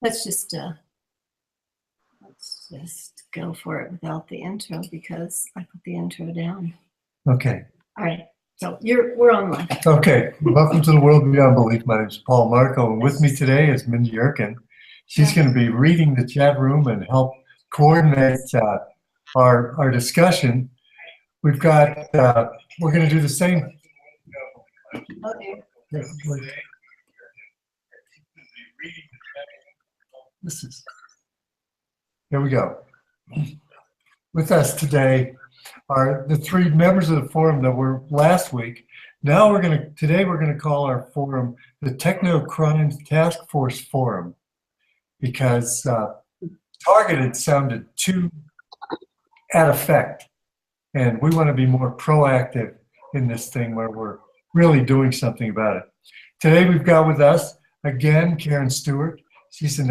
Let's just go for it without the intro because I put the intro down. Okay. All right. So we're online. Okay. Welcome to the World Beyond Belief. My name is Paul Marko, and with me today is Mindy Yerkin. She's going to be reading the chat room and help coordinate our discussion. We've got we're going to do the same. Okay. Here we go. With us today are the three members of the forum that were last week. Now today we're going to call our forum the Techno Crimes Task Force Forum because targeted sounded too at effect, and we want to be more proactive in this thing where we're really doing something about it. Today we've got with us again Karen Stewart. She's a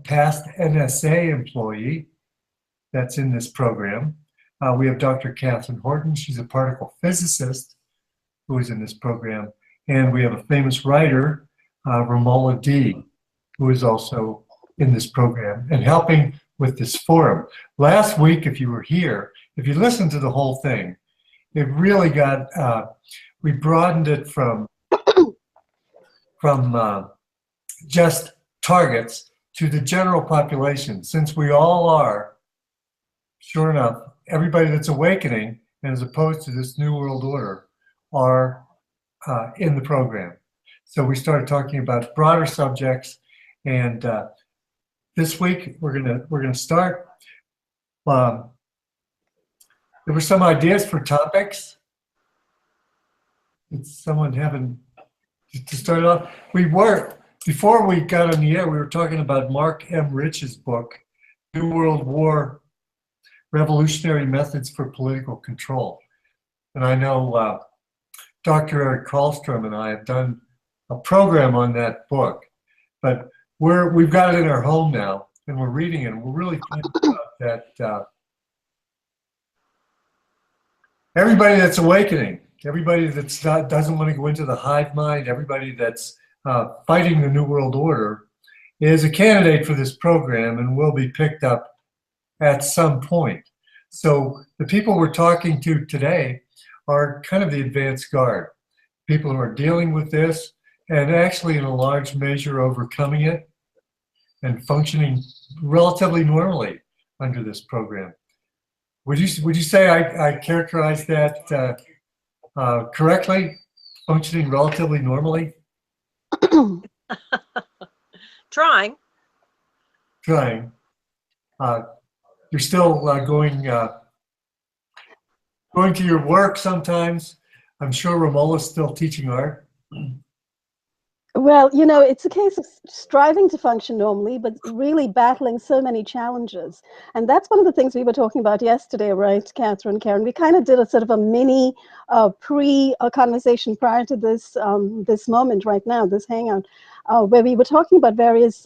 past NSA employee that's in this program. We have Dr. Katherine Horton. She's a particle physicist who is in this program. And we have a famous writer, Ramola D, who is also in this program and helping with this forum. Last week, if you were here, if you listened to the whole thing, it really got, we broadened it from just targets to the general population, since we all are, sure enough, everybody that's awakening, and as opposed to this New World Order, are in the program. So we started talking about broader subjects, and this week we're gonna start. There were some ideas for topics. Did someone having to start off? Before we got on the air, we were talking about Mark M. Rich's book, New World War, Revolutionary Methods for Political Control. And I know Dr. Eric Karlstrom and I have done a program on that book, but we've got it in our home now, and we're reading it, and we're really thinking about that everybody that's awakening, everybody that's doesn't want to go into the hive mind, everybody that's fighting the New World Order is a candidate for this program and will be picked up at some point. So the people we're talking to today are kind of the advanced guard, people who are dealing with this and actually in a large measure overcoming it and functioning relatively normally under this program. Would you say I characterized that correctly, functioning relatively normally? Trying. You're still going to your work sometimes. I'm sure Ramola's still teaching art. Well, you know, it's a case of striving to function normally, but really battling so many challenges. And that's one of the things we were talking about yesterday, right, Katherine, Karen? We kind of did a sort of a mini conversation prior to this this moment right now, this hangout, where we were talking about various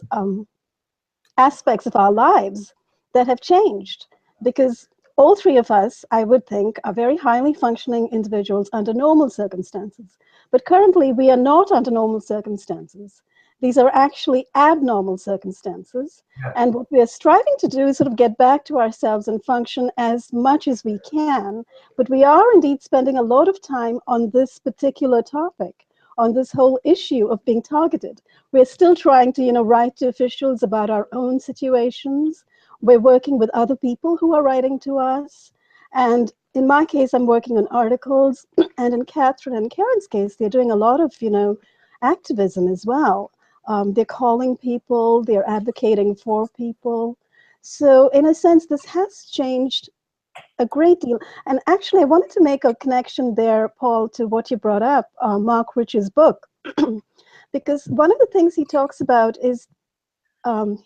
aspects of our lives that have changed, because all three of us, I would think, are very highly functioning individuals under normal circumstances. But currently, we are not under normal circumstances. These are actually abnormal circumstances. Yeah. And what we are striving to do is sort of get back to ourselves and function as much as we can. But we are indeed spending a lot of time on this particular topic, on this whole issue of being targeted. We're still trying to, write to officials about our own situations. We're working with other people who are writing to us. And in my case, I'm working on articles. And in Katherine and Karen's case, they're doing a lot of, activism as well. They're calling people, they're advocating for people. So in a sense, this has changed a great deal. And actually, I wanted to make a connection there, Paul, to what you brought up, Mark Rich's book. Because one of the things he talks about is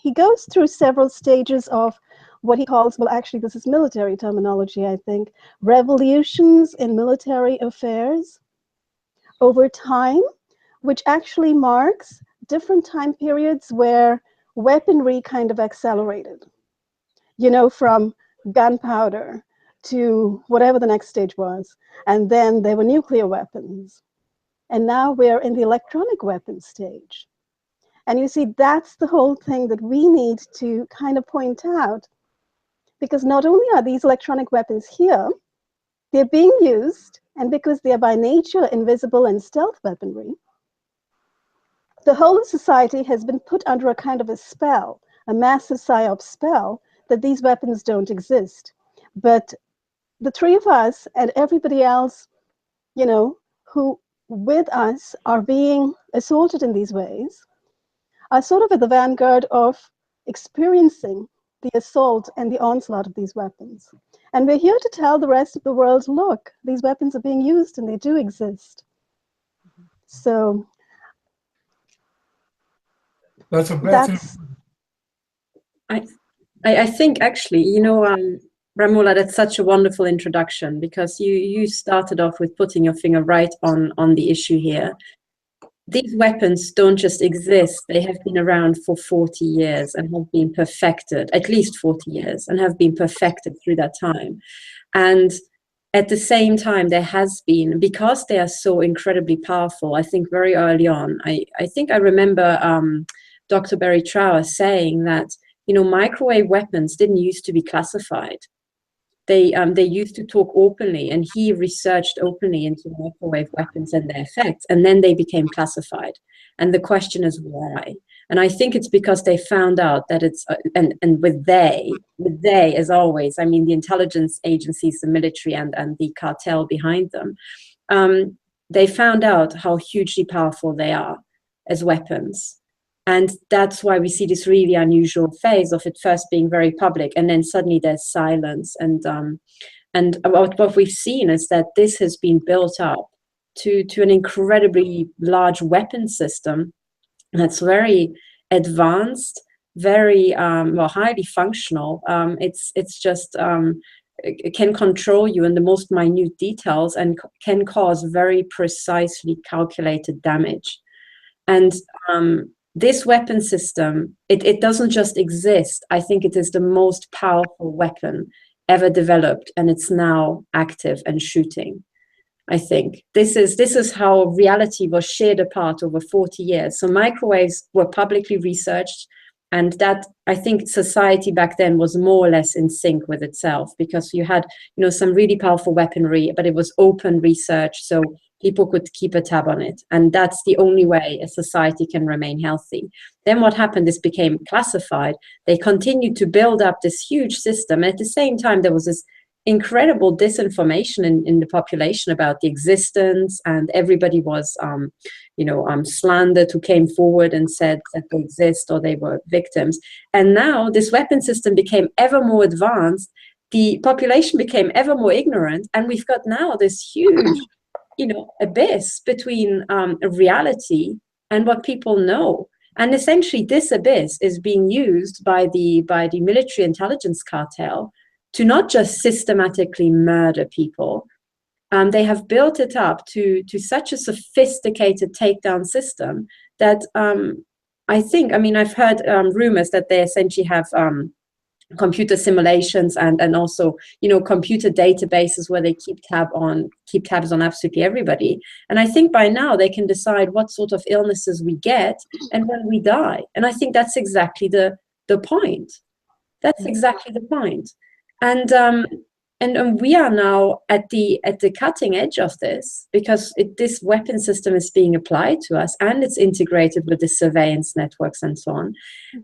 he goes through several stages of what he calls, well, actually, this is military terminology, I think, revolutions in military affairs over time, which actually marks different time periods where weaponry kind of accelerated, from gunpowder to whatever the next stage was. And then there were nuclear weapons. And now we're in the electronic weapons stage. And you see, that's the whole thing that we need to kind of point out, because not only are these electronic weapons here, they're being used, and because they're by nature invisible and stealth weaponry, the whole of society has been put under a kind of a spell, a massive psyop spell, that these weapons don't exist. But the three of us and everybody else, you know, who with us are being assaulted in these ways, are sort of at the vanguard of experiencing the assault and the onslaught of these weapons. And we're here to tell the rest of the world, look, these weapons are being used and they do exist. So I think actually, you know, Ramola, that's such a wonderful introduction, because you started off with putting your finger right on the issue here. These weapons don't just exist, they have been around for 40 years and have been perfected, at least 40 years, and have been perfected through that time. And at the same time, there has been, because they are so incredibly powerful, I think very early on, I think I remember Dr. Barry Trower saying that, you know, microwave weapons didn't used to be classified. They used to talk openly, and he researched openly into microwave weapons and their effects, and then they became classified. And the question is why? And I think it's because they found out that it's, and with they, as always, I mean the intelligence agencies, the military and the cartel behind them, they found out how hugely powerful they are as weapons. And that's why we see this really unusual phase of it first being very public, and then suddenly there's silence. And what we've seen is that this has been built up to an incredibly large weapon system that's very advanced, very well, highly functional. It's just it can control you in the most minute details and can cause very precisely calculated damage. And this weapon system, it doesn't just exist. I think it is the most powerful weapon ever developed, and it's now active and shooting. I think this is how reality was shared apart over 40 years. So microwaves were publicly researched, and that, I think, society back then was more or less in sync with itself, because you had, you know, some really powerful weaponry, but it was open research, so people could keep a tab on it. And that's the only way a society can remain healthy. Then what happened, this became classified. They continued to build up this huge system. And at the same time, there was this incredible disinformation in the population about the existence, and everybody was, slandered, who came forward and said that they exist or they were victims. And now this weapon system became ever more advanced. The population became ever more ignorant. And we've got now this huge abyss between reality and what people know. And essentially this abyss is being used by the military intelligence cartel to not just systematically murder people. They have built it up to such a sophisticated takedown system that I've heard rumors that they essentially have computer simulations and also, computer databases where they keep tabs on absolutely everybody. And I think by now they can decide what sort of illnesses we get and when we die. And I think that's exactly the point. That's exactly the point. And we are now at the cutting edge of this, because this weapon system is being applied to us, and it's integrated with the surveillance networks and so on.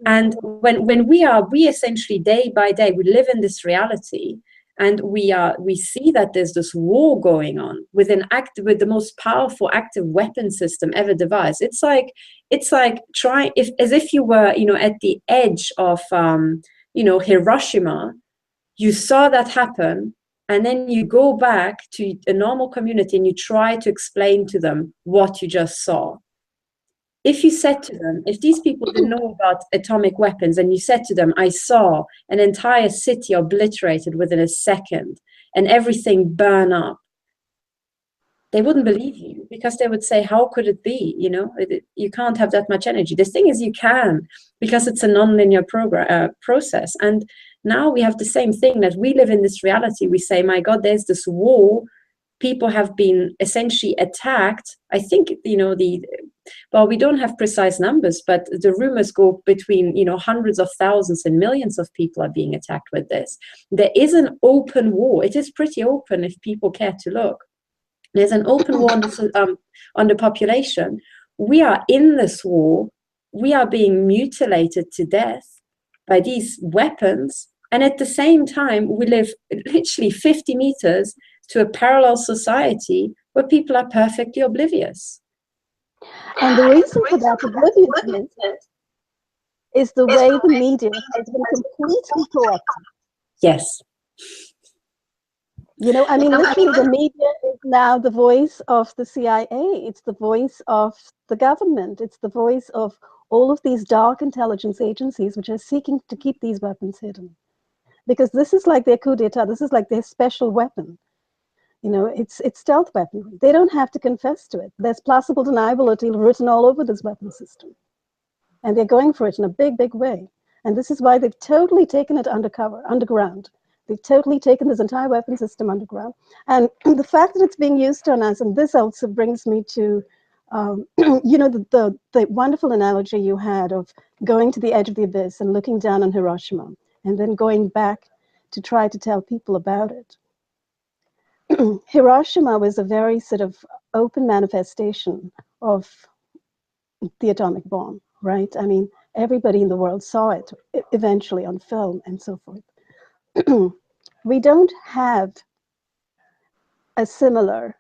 And when we essentially day by day, we live in this reality, and we see that there's this war going on with the most powerful active weapon system ever devised. It's like as if you were, at the edge of Hiroshima. You saw that happen, and then you go back to a normal community and you try to explain to them what you just saw. If you said to them, if these people didn't know about atomic weapons, and you said to them, I saw an entire city obliterated within a second and everything burn up, they wouldn't believe you, because they would say, how could it be? You can't have that much energy. The thing is, you can, because it's a nonlinear process. And now we have the same thing, that we live in this reality. We say, my God, there's this war people have been essentially attacked. I think, well, we don't have precise numbers, but the rumors go between, hundreds of thousands and millions of people are being attacked with this. There is an open war. It is pretty open if people care to look. There's an open war on the population. We are in this war. We are being mutilated to death by these weapons. And at the same time, we live literally 50 meters to a parallel society where people are perfectly oblivious. And the reason for that obliviousness is the way the media has been completely corrupted. Yes. Literally the media is now the voice of the CIA. It's the voice of the government. It's the voice of all of these dark intelligence agencies which are seeking to keep these weapons hidden. Because this is like their coup d'etat. This is like their special weapon. It's stealth weaponry. They don't have to confess to it. There's plausible deniability written all over this weapon system. And they're going for it in a big, big way. And this is why they've totally taken it underground. They've totally taken this entire weapon system underground. And the fact that it's being used on us, and this also brings me to, the wonderful analogy you had of going to the edge of the abyss and looking down on Hiroshima, and then going back to try to tell people about it. Hiroshima was a very sort of open manifestation of the atomic bomb, right? I mean, everybody in the world saw it eventually on film and so forth. We don't have a similar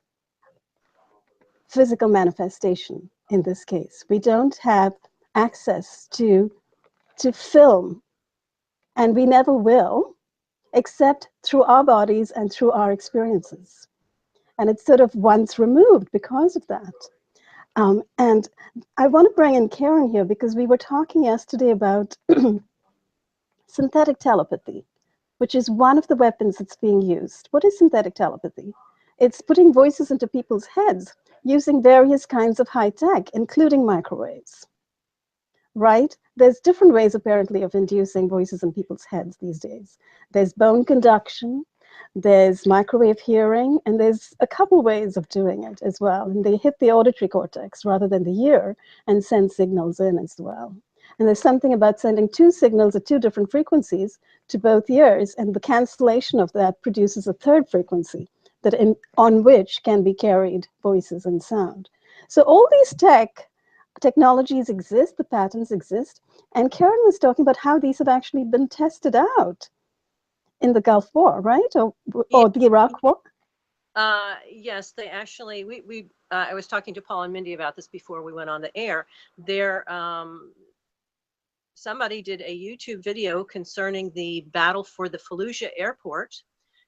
physical manifestation in this case. We don't have access to film, and we never will, except through our bodies and through our experiences. And it's sort of once removed because of that. And I want to bring in Karen here because we were talking yesterday about synthetic telepathy, which is one of the weapons that's being used. What is synthetic telepathy? It's putting voices into people's heads using various kinds of high tech, including microwaves, right? There's different ways apparently of inducing voices in people's heads these days. There's bone conduction, there's microwave hearing, and there's a couple ways of doing it as well. And they hit the auditory cortex rather than the ear and send signals in as well. And there's something about sending two signals at two different frequencies to both ears, and the cancellation of that produces a third frequency that on which can be carried voices and sound. So all these technologies exist, the patterns exist, and Karen was talking about how these have actually been tested out in the Gulf War, right? Or the Iraq War? Yes, they actually, I was talking to Paul and Mindy about this before we went on the air. Somebody did a YouTube video concerning the battle for the Fallujah airport.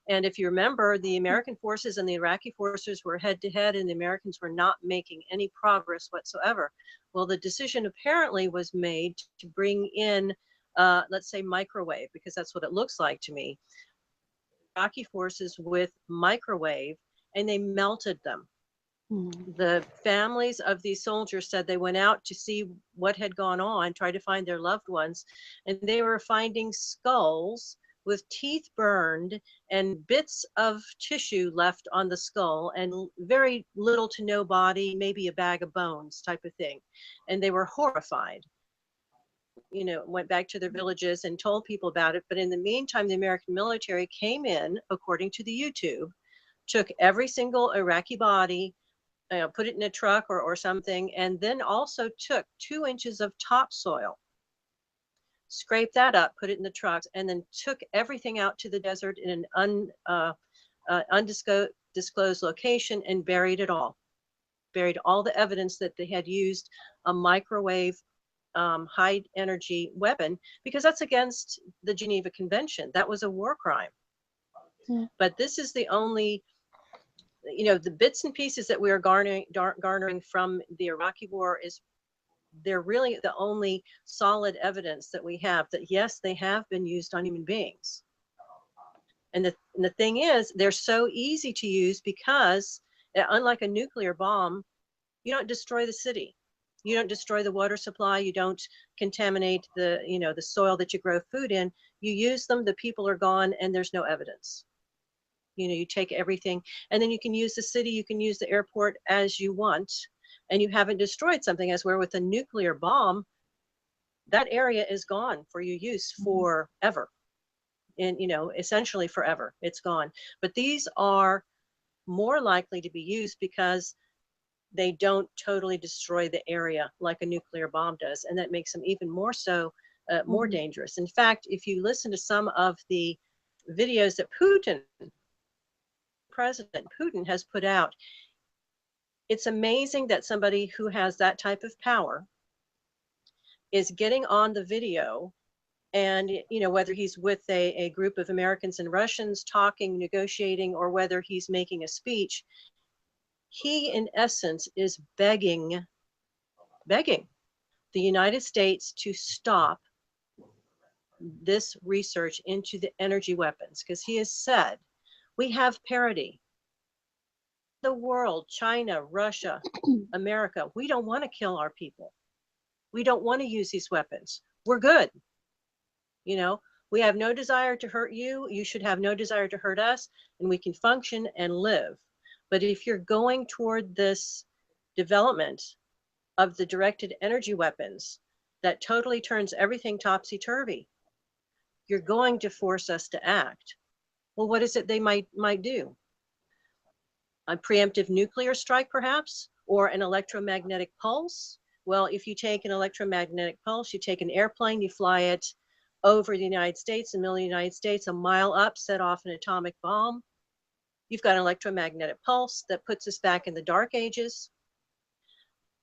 And if you remember, the American forces and the Iraqi forces were head to head, and the Americans were not making any progress whatsoever. Well, the decision apparently was made to bring in, let's say, microwave, because that's what it looks like to me. Iraqi forces with microwave, and they melted them. The families of these soldiers said they went out to see what had gone on, try to find their loved ones, and they were finding skulls with teeth burned and bits of tissue left on the skull and very little to no body, maybe a bag of bones type of thing. And they were horrified. Went back to their villages and told people about it. But in the meantime, the American military came in, according to the YouTube, took every single Iraqi body, put it in a truck or something, and then also took 2 inches of topsoil, scraped that up, put it in the trucks, and then took everything out to the desert in an undisclosed location and buried it all. Buried all the evidence that they had used a microwave high energy weapon, because that's against the Geneva Convention. That was a war crime. Yeah. But this is the only, the bits and pieces that we are garnering from the Iraqi war they're really the only solid evidence that we have that, yes, they have been used on human beings. And the thing is, they're so easy to use because, unlike a nuclear bomb, you don't destroy the city. You don't destroy the water supply. You don't contaminate the soil that you grow food in. You use them, the people are gone, and there's no evidence. You know, you take everything, and then you can use the city, you can use the airport as you want, and you haven't destroyed something. As where with a nuclear bomb, that area is gone for your use forever. And, you know, essentially forever, it's gone. But these are more likely to be used because they don't totally destroy the area like a nuclear bomb does. And that makes them even more so, more dangerous. In fact, if you listen to some of the videos that President Putin has put out, it's amazing that somebody who has that type of power is getting on the video, and, you know, whether he's with a group of Americans and Russians talking, negotiating, or whether he's making a speech, he in essence is begging the United States to stop this research into the energy weapons, because he has said we have parity. The world, China, Russia, America, we don't want to kill our people. We don't want to use these weapons. We're good. You know, we have no desire to hurt you. You should have no desire to hurt us, and we can function and live. But if you're going toward this development of the directed energy weapons that totally turns everything topsy-turvy, you're going to force us to act. Well, what is it they might do? A preemptive nuclear strike, perhaps, or an electromagnetic pulse? Well, if you take an electromagnetic pulse, you take an airplane, you fly it over the United States, in the middle of the United States, a mile up, set off an atomic bomb. You've got an electromagnetic pulse that puts us back in the dark ages.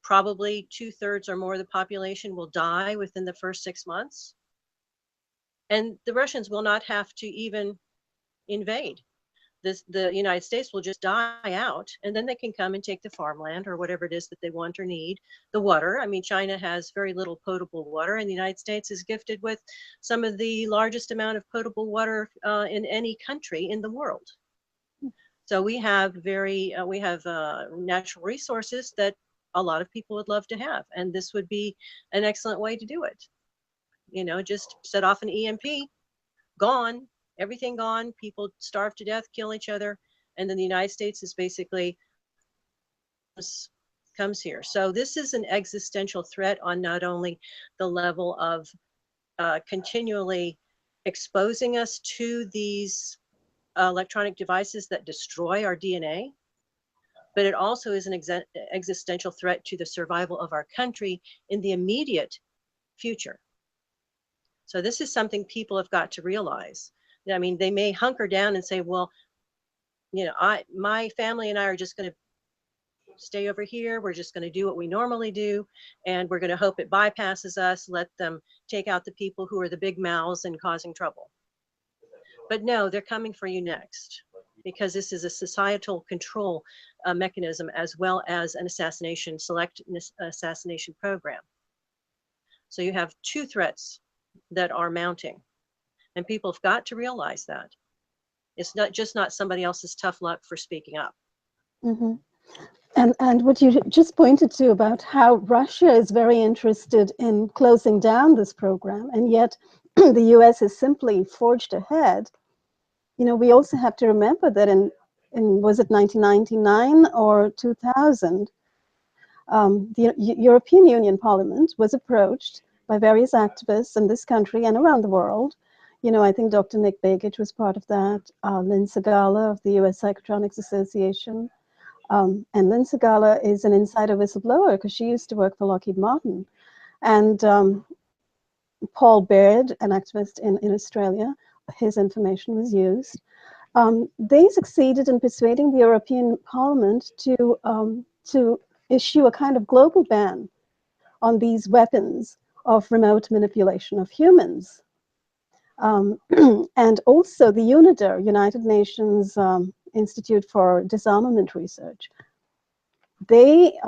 Probably 2/3 or more of the population will die within the first 6 months. And the Russians will not have to even invade. The United States will just die out, and then they can come and take the farmland or whatever it is that they want or need. The water, I mean, China has very little potable water, and the United States is gifted with some of the largest amount of potable water in any country in the world. So we have natural resources that a lot of people would love to have, and this would be an excellent way to do it. You know, just set off an EMP, gone. Everything gone, people starve to death, kill each other, and then the United States is basically comes here. So this is an existential threat on not only the level of continually exposing us to these electronic devices that destroy our DNA, but it also is an existential threat to the survival of our country in the immediate future. So this is something people have got to realize. I mean, they may hunker down and say, well, you know, my family and I are just going to stay over here. We're just going to do what we normally do, and we're going to hope it bypasses us, let them take out the people who are the big mouths and causing trouble. But no, they're coming for you next, because this is a societal control mechanism as well as an select assassination program. So you have two threats that are mounting. And people have got to realize that. It's not somebody else's tough luck for speaking up. Mm-hmm. And what you just pointed to about how Russia is very interested in closing down this program, and yet the US has simply forged ahead. You know, we also have to remember that in was it 1999 or 2000, the European Union Parliament was approached by various activists in this country and around the world. You know, I think Dr. Nick Begich was part of that, Lynn Segala of the US Psychotronics Association. And Lynn Segala is an insider whistleblower because she used to work for Lockheed Martin. And Paul Baird, an activist in Australia, his information was used. They succeeded in persuading the European Parliament to issue a kind of global ban on these weapons of remote manipulation of humans. And also the UNIDER, United Nations Institute for Disarmament Research, they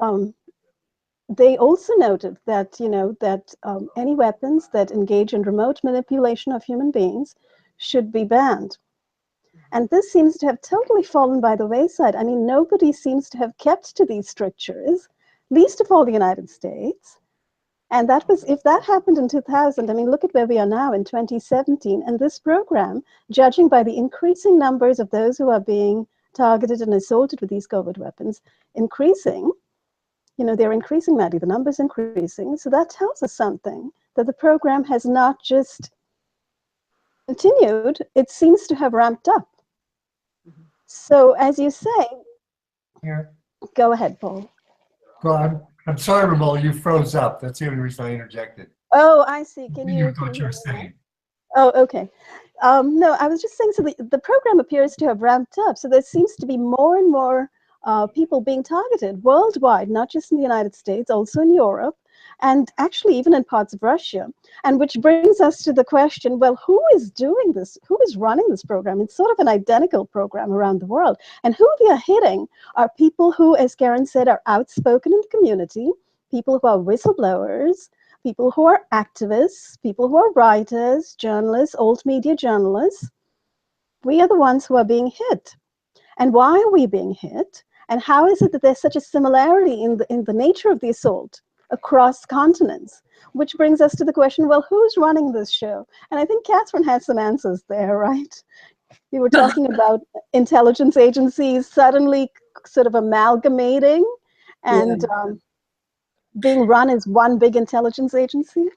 also noted that, you know, that any weapons that engage in remote manipulation of human beings should be banned. And this seems to have totally fallen by the wayside. I mean, nobody seems to have kept to these strictures, least of all the United States. And that was, if that happened in 2000, I mean, look at where we are now in 2017. And this program, judging by the increasing numbers of those who are being targeted and assaulted with these covert weapons, increasing, you know, they're increasing, Maddie, the numbers increasing. So that tells us something, that the program has not just continued, it seems to have ramped up. So as you say, Yeah. go ahead, Paul. Well, I'm sorry, Ramola, you froze up. That's the only reason I interjected. Oh, I see. Can you what you were saying? Oh, okay. No, I was just saying, so the program appears to have ramped up. So there seems to be more and more people being targeted worldwide, not just in the United States, also in Europe, and actually even in parts of Russia. And which brings us to the question, well, who is doing this? Who is running this program? It's sort of an identical program around the world. And who we are hitting are people who, as Karen said, are outspoken in the community, people who are whistleblowers, people who are activists, people who are writers, journalists, old media journalists. We are the ones who are being hit. And why are we being hit? And how is it that there's such a similarity in the nature of the assault across continents? Which brings us to the question, well, who's running this show? And I think Katherine has some answers there, right? We were talking about intelligence agencies suddenly sort of amalgamating and being run as one big intelligence agency.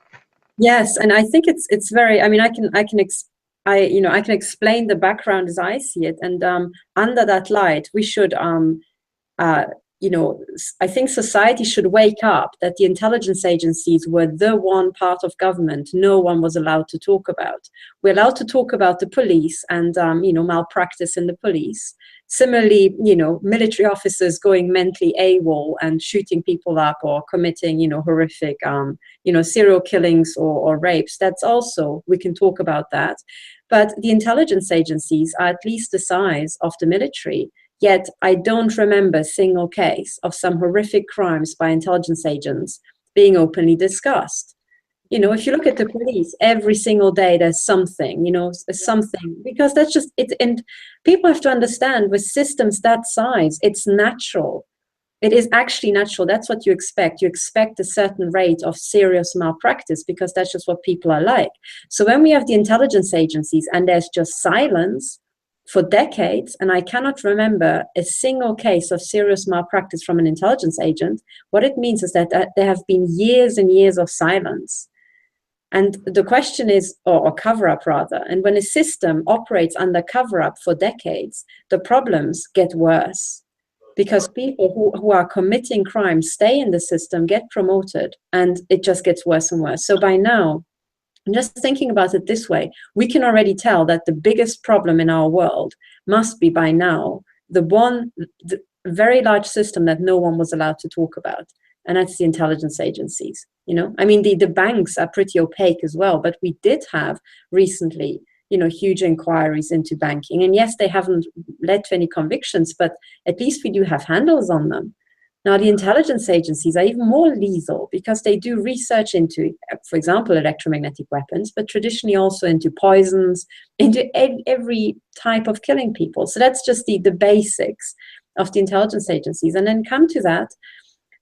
Yes, and I think it's very. I mean, I can explain the background as I see it, and under that light, we should I think society should wake up that the intelligence agencies were the one part of government no one was allowed to talk about. We're allowed to talk about the police and malpractice in the police. Similarly, military officers going mentally AWOL and shooting people up or committing, horrific, serial killings or rapes. That's also, we can talk about that. But the intelligence agencies are at least the size of the military. Yet I don't remember a single case of some horrific crimes by intelligence agents being openly discussed. If you look at the police, every single day there's something, something, because that's just it. And people have to understand, with systems that size, it's natural. It is actually natural. That's what you expect. You expect a certain rate of serious malpractice because that's just what people are like. So when we have the intelligence agencies and there's just silence for decades, and I cannot remember a single case of serious malpractice from an intelligence agent, what it means is that there have been years and years of silence. And the question is, or cover-up rather, and when a system operates under cover-up for decades, the problems get worse because people who are committing crimes stay in the system, get promoted, and it just gets worse and worse. So by now, just thinking about it this way, we can already tell that the biggest problem in our world must be by now the very large system that no one was allowed to talk about, and that's the intelligence agencies. I mean, the banks are pretty opaque as well, but we did have recently, huge inquiries into banking, and yes, they haven't led to any convictions, but at least we do have handles on them. Now, the intelligence agencies are even more lethal because they do research into, for example, electromagnetic weapons, but traditionally also into poisons, into every type of killing people. So that's just the basics of the intelligence agencies. And then come to that,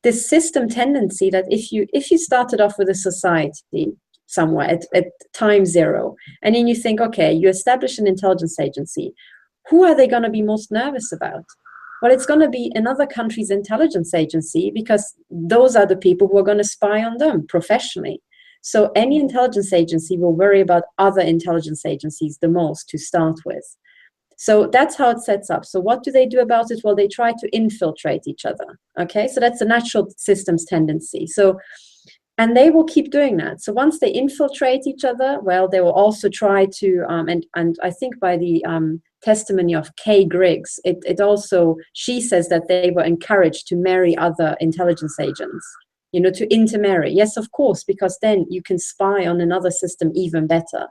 this system tendency that if you started off with a society somewhere at time zero, and then you think, okay, you establish an intelligence agency, who are they going to be most nervous about? Well, it's going to be another country's intelligence agency because those are the people who are going to spy on them professionally. So any intelligence agency will worry about other intelligence agencies the most to start with. So that's how it sets up. So what do they do about it? Well, they try to infiltrate each other. Okay, so that's a natural systems tendency. And they will keep doing that. So once they infiltrate each other, well, they will also try to, and I think by the testimony of Kay Griggs, she says that they were encouraged to marry other intelligence agents, to intermarry. Yes, of course, because then you can spy on another system even better.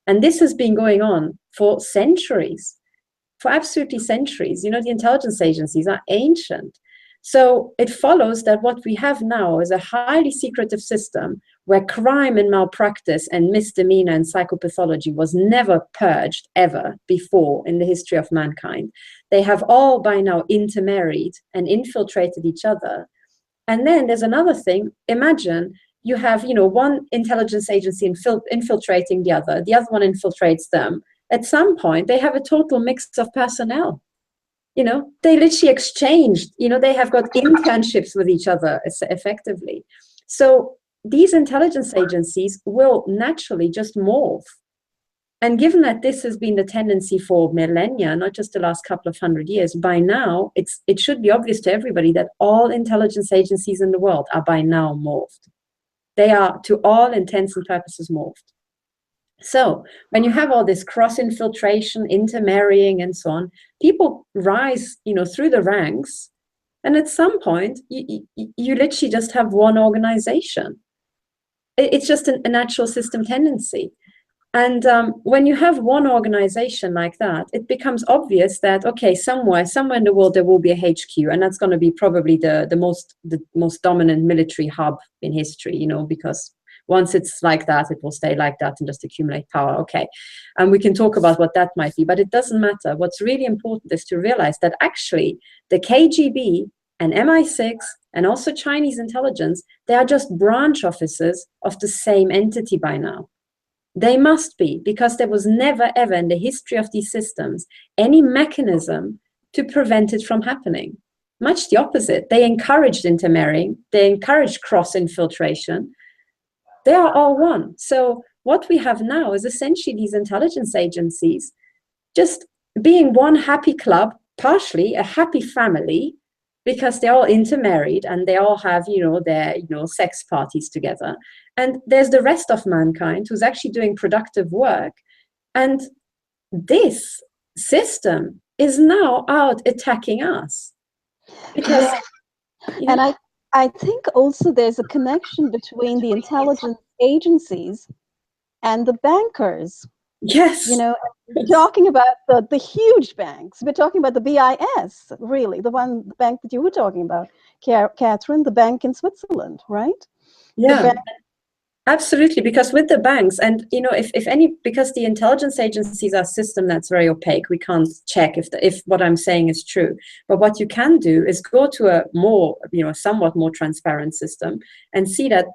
And this has been going on for centuries, for absolutely centuries. The intelligence agencies are ancient. So it follows that what we have now is a highly secretive system where crime and malpractice and misdemeanor and psychopathology was never purged ever before in the history of mankind. They have all by now intermarried and infiltrated each other. And then there's another thing. Imagine you have, you know, one intelligence agency infiltrating the other one infiltrates them. At some point, they have a total mix of personnel. You know, they literally exchanged, you know, they have got internships with each other effectively. So these intelligence agencies will naturally just morph. And given that this has been the tendency for millennia, not just the last couple of 100 years, by now, it should be obvious to everybody that all intelligence agencies in the world are by now morphed. They are, to all intents and purposes, morphed. So when you have all this cross-infiltration, intermarrying, and so on, people rise, you know, through the ranks. And at some point, you literally just have one organization. It's just a natural system tendency. And when you have one organization like that, it becomes obvious that, okay, somewhere in the world, there will be a HQ, and that's going to be probably the most dominant military hub in history, you know, because once it's like that, it will stay like that and just accumulate power. Okay. And we can talk about what that might be, but it doesn't matter. What's really important is to realize that actually the KGB and MI6 and also Chinese intelligence, they are just branch offices of the same entity by now. They must be, because there was never, ever in the history of these systems any mechanism to prevent it from happening. Much the opposite. They encouraged intermarrying. They encouraged cross-infiltration. They are all one. So what we have now is essentially these intelligence agencies just being one happy club, partially a happy family, because they're all intermarried and they all have, you know, their, you know, sex parties together. And there's the rest of mankind who's actually doing productive work. And this system is now out attacking us. Because, you know, and I think also there's a connection between the intelligence agencies and the bankers. yes. You know, we're talking about the huge banks. We're talking about the BIS, really, the bank that you were talking about, Katherine, the bank in Switzerland, right? Yeah. Absolutely, because with the banks, and you know, because the intelligence agencies are a system that's very opaque, we can't check if what I'm saying is true. But what you can do is go to a more, you know, somewhat more transparent system and see that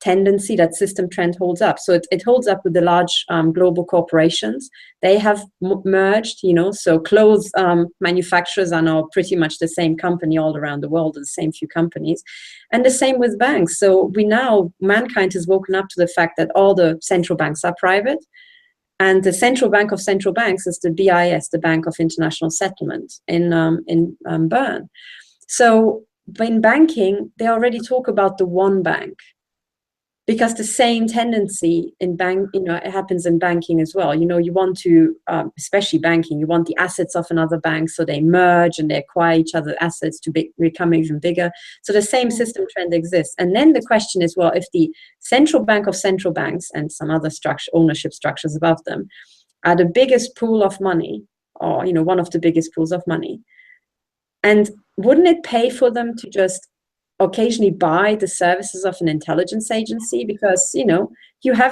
tendency, that system trend holds up. So it holds up with the large global corporations. They have merged, you know, so clothes manufacturers are now pretty much the same company all around the world, the same few companies. And the same with banks. So mankind has woken up to the fact that all the central banks are private. And the central bank of central banks is the BIS, the Bank of International Settlement in Bern. So in banking, they already talk about the one bank, because the same tendency in it happens in banking as well. You know, you want to, especially banking, you want the assets of another bank, so they merge and they acquire each other's assets to become even bigger. So the same system trend exists. And then the question is, well, if the central bank of central banks and some other ownership structures above them are the biggest pool of money, or, you know, one of the biggest pools of money, and wouldn't it pay for them to just occasionally buy the services of an intelligence agency? Because, you know, you have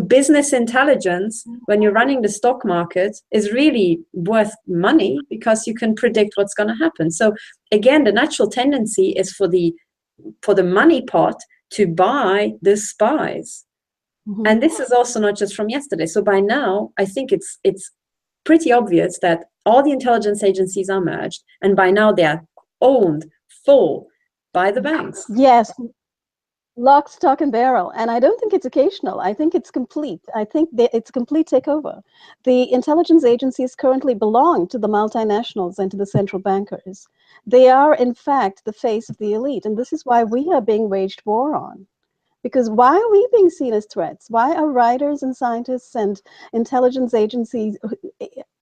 business intelligence when you're running the stock market is really worth money, because you can predict what's going to happen. So again, the natural tendency is for the money pot to buy the spies. Mm-hmm. And this is also not just from yesterday. So by now, I think it's pretty obvious that all the intelligence agencies are merged, and by now they are owned full by the banks. Yes, lock, stock, and barrel. And I don't think it's occasional. I think it's complete. I think it's a complete takeover. The intelligence agencies currently belong to the multinationals and to the central bankers. They are, in fact, the face of the elite. And this is why we are being waged war on. Because why are we being seen as threats? Why are writers and scientists and intelligence agencies,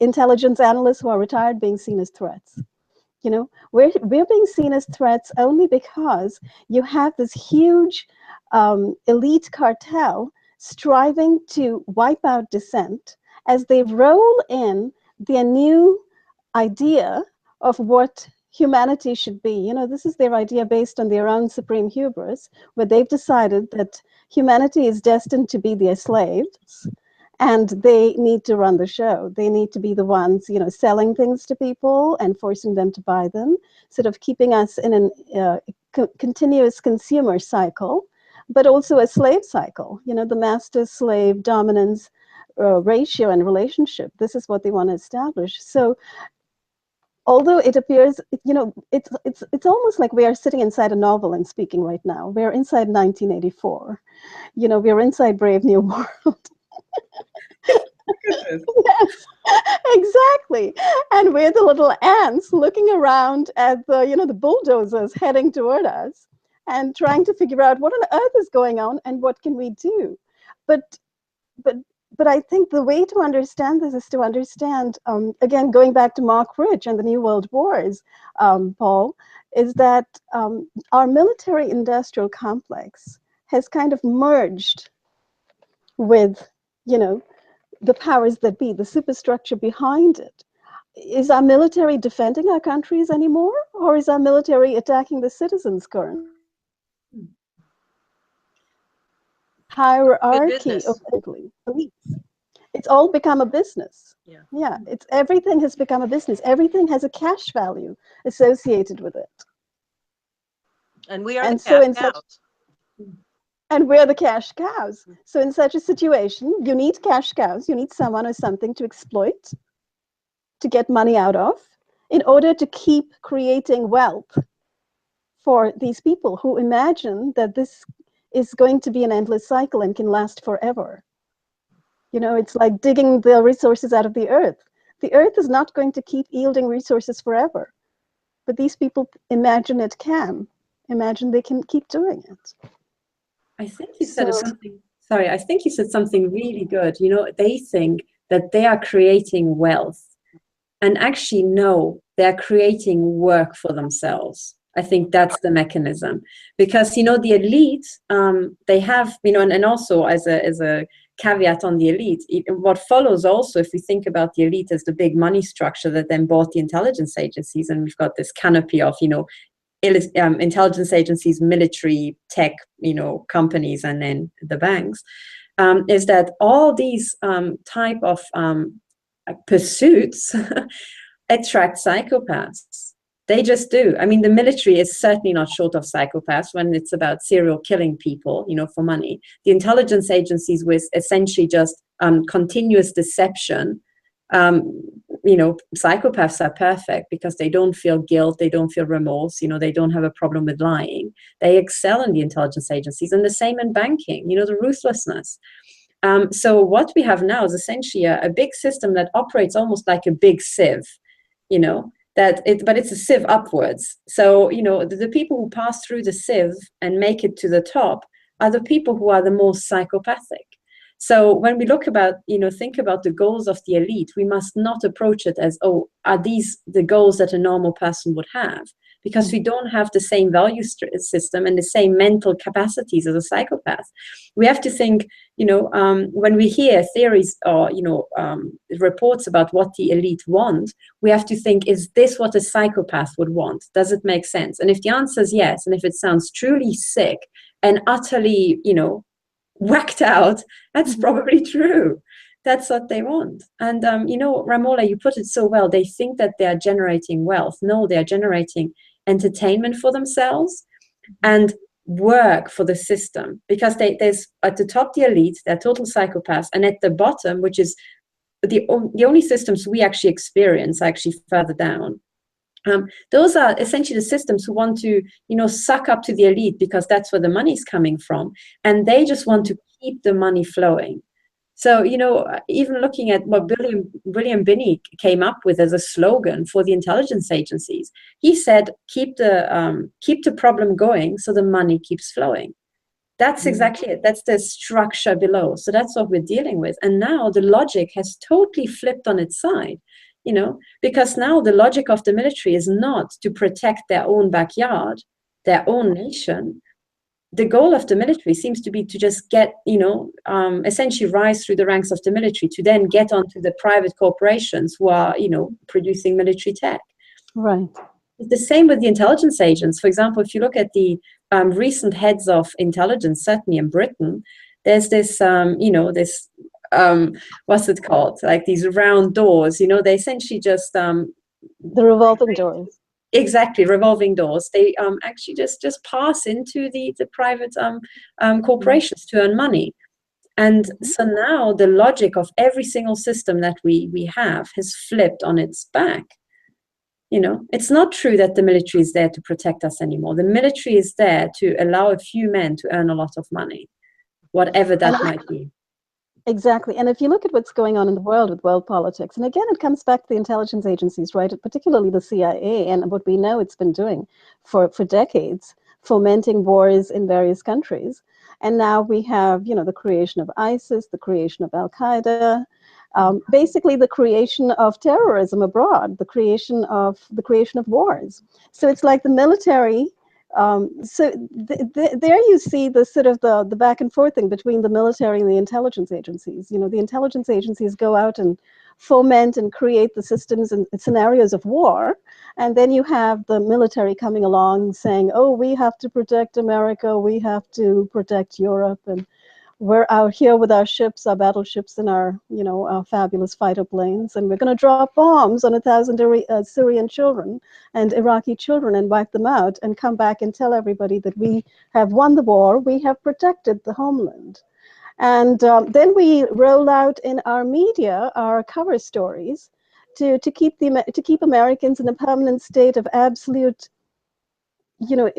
intelligence analysts who are retired being seen as threats? You know, we're being seen as threats only because you have this huge elite cartel striving to wipe out dissent as they roll in their new idea of what humanity should be. You know, this is their idea based on their own supreme hubris, where they've decided that humanity is destined to be their slaves, and they need to run the show. They need to be the ones, you know, selling things to people and forcing them to buy them, sort of keeping us in a continuous consumer cycle but also a slave cycle, you know, the master-slave dominance ratio and relationship. This is what they want to establish. So although it appears, you know, it's almost like we are sitting inside a novel and speaking right now. We're inside 1984. You know, we're inside Brave New World. Yes, exactly. And we're the little ants looking around at the, you know, the bulldozers heading toward us and trying to figure out what on earth is going on and what can we do. But I think the way to understand this is to understand, again, going back to Mark Rich and the New World Wars, Paul, is that our military-industrial complex has kind of merged with, you know, the powers that be, the superstructure behind it. Is our military defending our countries anymore, or is our military attacking the citizens currently? Hierarchy of elites. It's all become a business. Yeah. Yeah, it's everything has become a business. Everything has a cash value associated with it. And we are And the so cash in such, cows. and we're the cash cows. So in such a situation, you need cash cows. You need someone or something to exploit, to get money out of, in order to keep creating wealth for these people who imagine that this is going to be an endless cycle and can last forever. You know, it's like digging the resources out of the earth. The earth is not going to keep yielding resources forever. But these people imagine it can. Imagine they can keep doing it. I think you said something, sorry, I think you said something really good. You know, they think that they are creating wealth, and actually, no, they're creating work for themselves. I think that's the mechanism, because, you know, the elite, they have, you know, and also as a caveat on the elite, what follows also, if we think about the elite as the big money structure that then bought the intelligence agencies, and we've got this canopy of, you know, intelligence agencies, military, tech, you know, companies, and then the banks, is that all these type of pursuits attract psychopaths. They just do. I mean, the military is certainly not short of psychopaths when it's about serial killing people, you know, for money. The intelligence agencies with essentially just continuous deception. You know, psychopaths are perfect because they don't feel guilt, they don't feel remorse, you know, they don't have a problem with lying. They excel in the intelligence agencies, and the same in banking, you know, the ruthlessness. So what we have now is essentially a big system that operates almost like a big sieve, you know, but it's a sieve upwards. So, you know, the people who pass through the sieve and make it to the top are the people who are the most psychopathic. So when we look about, you know, think about the goals of the elite, we must not approach it as, oh, are these the goals that a normal person would have? Because we don't have the same value system and the same mental capacities as a psychopath. We have to think, you know, when we hear theories or, you know, reports about what the elite want, we have to think, is this what a psychopath would want? Does it make sense? And if the answer is yes, and if it sounds truly sick and utterly, you know, whacked out, that's probably true. That's what they want. And, you know, Ramola, you put it so well. They think that they are generating wealth. No, they are generating entertainment for themselves and work for the system, because there's at the top the elite, they're total psychopaths, and at the bottom, which is the only systems we actually experience, actually further down. Those are essentially the systems who want to, you know, suck up to the elite because that's where the money's coming from, and they just want to keep the money flowing. So, you know, even looking at what William Binney came up with as a slogan for the intelligence agencies, he said, keep the problem going so the money keeps flowing. That's exactly it. That's the structure below. So that's what we're dealing with. And now the logic has totally flipped on its side, you know, because now the logic of the military is not to protect their own backyard, their own nation. The goal of the military seems to be to just get, you know, essentially rise through the ranks of the military to then get onto the private corporations who are, you know, producing military tech. Right. It's the same with the intelligence agents. For example, if you look at the recent heads of intelligence, certainly in Britain, there's this, you know, this, what's it called? Like these round doors, you know, they essentially just... the revolving doors. exactly, revolving doors. They actually just pass into the private corporations to earn money. And so now the logic of every single system that we have has flipped on its back. You know, it's not true that the military is there to protect us anymore. The military is there to allow a few men to earn a lot of money, whatever that might be. Exactly. And if you look at what's going on in the world with world politics, and again, it comes back to the intelligence agencies, right? Particularly the CIA, and what we know it's been doing for decades, fomenting wars in various countries. And now we have, you know, the creation of ISIS, the creation of Al-Qaeda, basically the creation of terrorism abroad, the creation of wars. So it's like the military. There you see the sort of the back and forth thing between the military and the intelligence agencies. You know, the intelligence agencies go out and foment and create the systems and scenarios of war, and then you have the military coming along saying, "Oh, we have to protect America, we have to protect Europe, and we're out here with our ships, our battleships, and our, you know, our fabulous fighter planes, and we're going to drop bombs on 1,000 Syrian children and Iraqi children and wipe them out and come back and tell everybody that we have won the war, we have protected the homeland." And then we roll out in our media our cover stories to keep Americans in a permanent state of absolute, you know,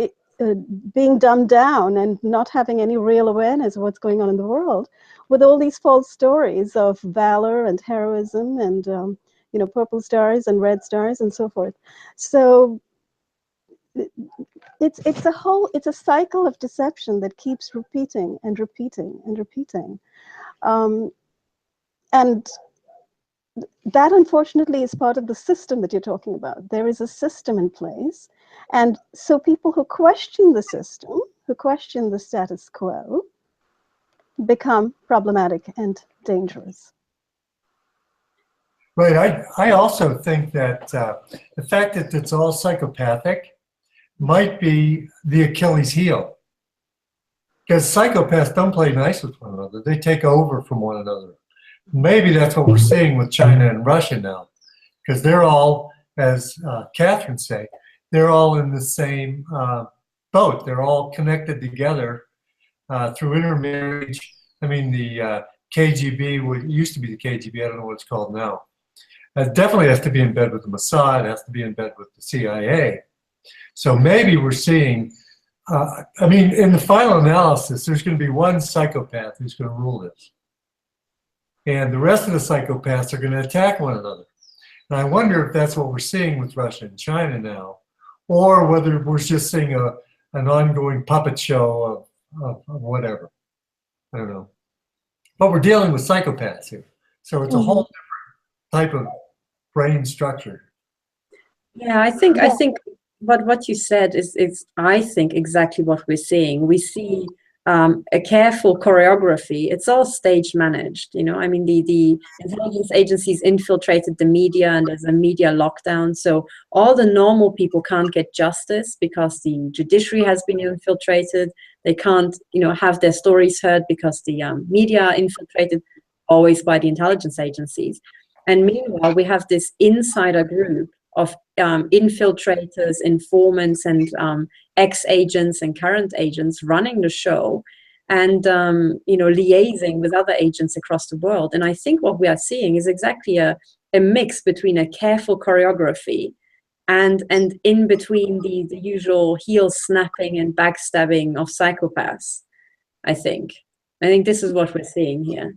being dumbed down and not having any real awareness of what's going on in the world, with all these false stories of valor and heroism and you know, purple stars and red stars and so forth. So it's a cycle of deception that keeps repeating and repeating and repeating, and that unfortunately is part of the system that you're talking about. There is a system in place. And so people who question the system, who question the status quo, become problematic and dangerous. Right. I also think that the fact that it's all psychopathic might be the Achilles heel. Because psychopaths don't play nice with one another. They take over from one another. Maybe that's what we're seeing with China and Russia now, because they're all, as Katherine say, they're all in the same boat. They're all connected together through intermarriage. I mean, the KGB, what used to be the KGB, I don't know what it's called now, definitely has to be in bed with the Mossad, has to be in bed with the CIA. So maybe we're seeing, I mean, in the final analysis, there's going to be one psychopath who's going to rule this. And the rest of the psychopaths are going to attack one another. And I wonder if that's what we're seeing with Russia and China now, or whether we're just seeing an ongoing puppet show of whatever. I don't know. But we're dealing with psychopaths here. So it's a whole different type of brain structure. Yeah, I think what you said is I think exactly what we're seeing. We see a careful choreography. It's all stage managed, you know. I mean, the intelligence agencies infiltrated the media, and there's a media lockdown. So all the normal people can't get justice because the judiciary has been infiltrated. They can't, you know, have their stories heard because the media are infiltrated, always by the intelligence agencies. And meanwhile, we have this insider group of infiltrators, informants, and ex-agents and current agents running the show, and you know, liaising with other agents across the world. And I think what we are seeing is exactly a mix between a careful choreography and in between the usual heel snapping and backstabbing of psychopaths. I think this is what we're seeing here.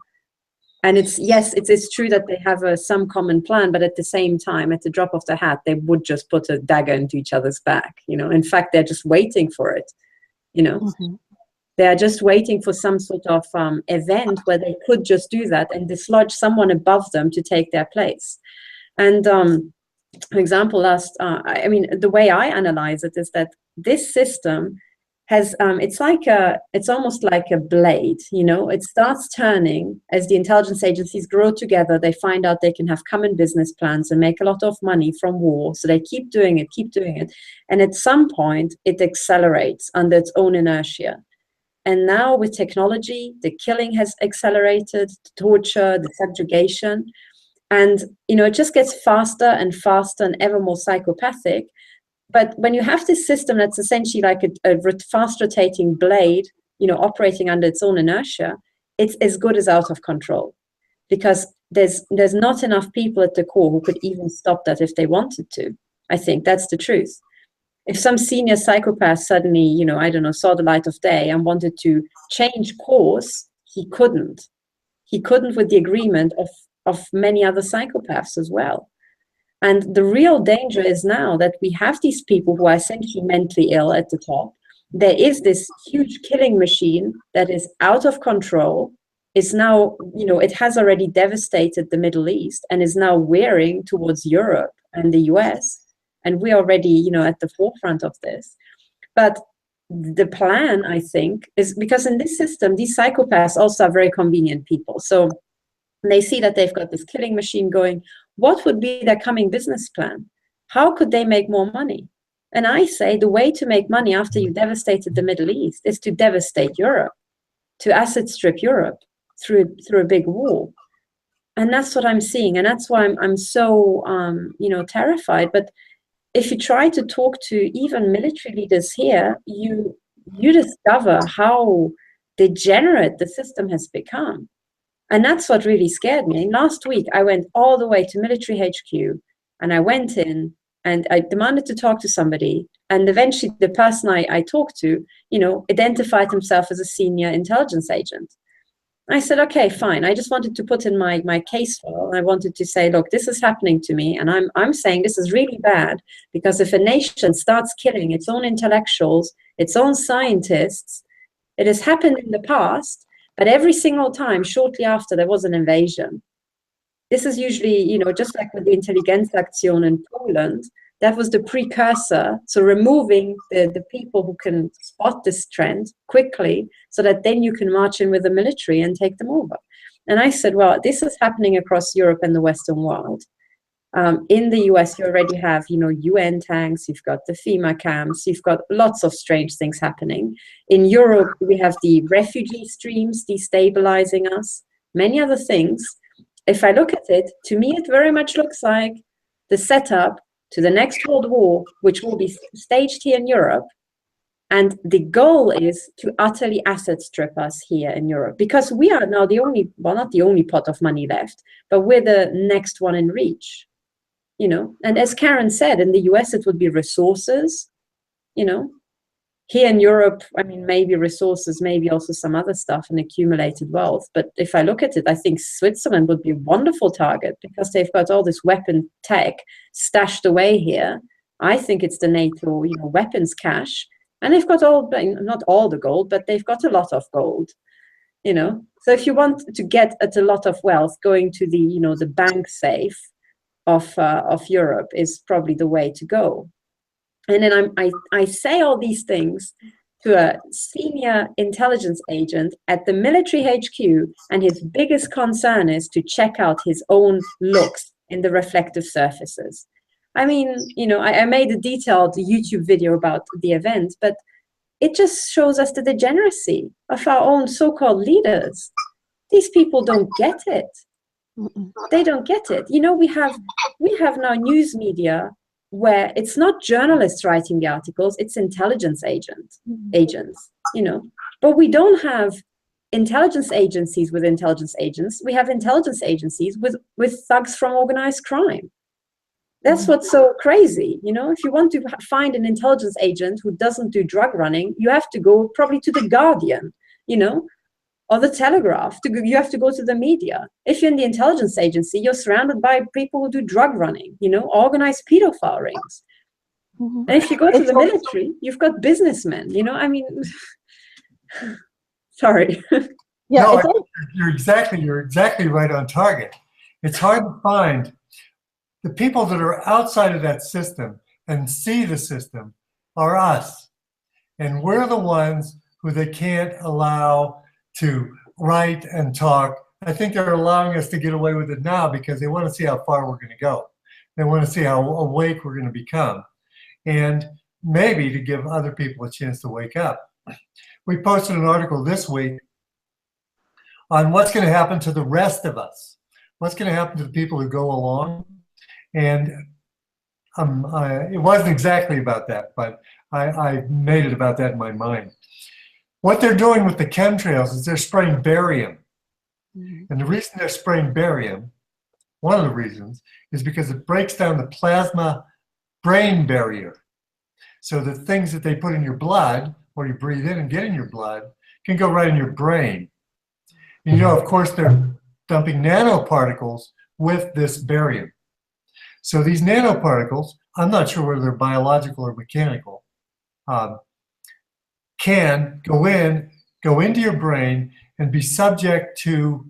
And it's, yes, it's true that they have some common plan, but at the same time, at the drop of the hat, they would just put a dagger into each other's back. You know, in fact, they're just waiting for it. You know, they are just waiting for some sort of event where they could just do that and dislodge someone above them to take their place. And for example, I mean, the way I analyze it is that this system has it's almost like a blade, you know. It starts turning as the intelligence agencies grow together. They find out they can have common business plans and make a lot of money from war, so they keep doing it, and at some point it accelerates under its own inertia. And now with technology, the killing has accelerated, the torture, the subjugation, and you know, it just gets faster and faster and ever more psychopathic. But when you have this system that's essentially like a fast rotating blade, you know, operating under its own inertia, it's as good as out of control, because there's not enough people at the core who could even stop that if they wanted to. I think that's the truth. If some senior psychopath suddenly, you know, I don't know, saw the light of day and wanted to change course, he couldn't. He couldn't with the agreement of many other psychopaths as well. And the real danger is now that we have these people who are essentially mentally ill at the top. There is this huge killing machine that is out of control. It's now, you know, it has already devastated the Middle East and is now wearing towards Europe and the US. And we're already, you know, at the forefront of this. But the plan, I think, is because in this system, these psychopaths also are very convenient people. So they see that they've got this killing machine going. What would be their coming business plan? How could they make more money? And I say the way to make money after you've devastated the Middle East is to devastate Europe, to asset strip Europe through a big war. And that's what I'm seeing. And that's why I'm so, you know, terrified. But if you try to talk to even military leaders here, you discover how degenerate the system has become. And that's what really scared me. And last week, I went all the way to military HQ, and I went in and I demanded to talk to somebody. And eventually the person I talked to, you know, identified himself as a senior intelligence agent. I said, okay, fine. I just wanted to put in my case file. I wanted to say, look, this is happening to me. And I'm saying this is really bad, because if a nation starts killing its own intellectuals, its own scientists, it has happened in the past, but every single time, shortly after, there was an invasion. This is usually, you know, just like with the Intelligenzaktion in Poland, that was the precursor. So removing the people who can spot this trend quickly, so that then you can march in with the military and take them over. And I said, well, this is happening across Europe and the Western world. In the US, you already have, you know, UN tanks, you've got the FEMA camps, you've got lots of strange things happening. In Europe, we have the refugee streams destabilizing us, many other things. If I look at it, to me, it very much looks like the setup to the next World War, which will be staged here in Europe. And the goal is to utterly asset strip us here in Europe, because we are now the only, well, not the only pot of money left, but we're the next one in reach. You know, and as Karen said, in the US, it would be resources, you know. Here in Europe, I mean, maybe resources, maybe also some other stuff and accumulated wealth. But if I look at it, I think Switzerland would be a wonderful target, because they've got all this weapon tech stashed away here. I think it's the NATO, you know, weapons cache. And they've got all, not all the gold, but they've got a lot of gold, you know. So if you want to get at a lot of wealth, going to the, you know, the bank safe of Europe is probably the way to go. And then I say all these things to a senior intelligence agent at the military HQ, and his biggest concern is to check out his own looks in the reflective surfaces. I mean, you know, I made a detailed YouTube video about the event, but it just shows us the degeneracy of our own so-called leaders. These people don't get it. They don't get it. You know, we have now news media where it's not journalists writing the articles, it's intelligence agents, you know. But we don't have intelligence agencies with intelligence agents. We have intelligence agencies with thugs from organized crime. That's what's so crazy. You know, if you want to find an intelligence agent who doesn't do drug running, you have to go probably to the Guardian, you know, or the Telegraph. You have to go to the media. If you're in the intelligence agency, you're surrounded by people who do drug running, you know, organized pedophile rings. And if you go to the military, you've got businessmen, you know, I mean, sorry. Yeah, No, you're exactly right on target. It's hard to find the people that are outside of that system and see the system are us. And we're the ones who they can't allow to write and talk. I think they're allowing us to get away with it now because they want to see how far we're going to go. They want to see how awake we're going to become, and maybe to give other people a chance to wake up. We posted an article this week on what's going to happen to the rest of us. What's going to happen to the people who go along? And it wasn't exactly about that, but I made it about that in my mind. What they're doing with the chemtrails is they're spraying barium. And the reason they're spraying barium, one of the reasons, is because it breaks down the plasma-brain barrier. So the things that they put in your blood, or you breathe in and get in your blood, can go right in your brain. And, you know, of course, they're dumping nanoparticles with this barium. So these nanoparticles, I'm not sure whether they're biological or mechanical, can go into your brain and be subject to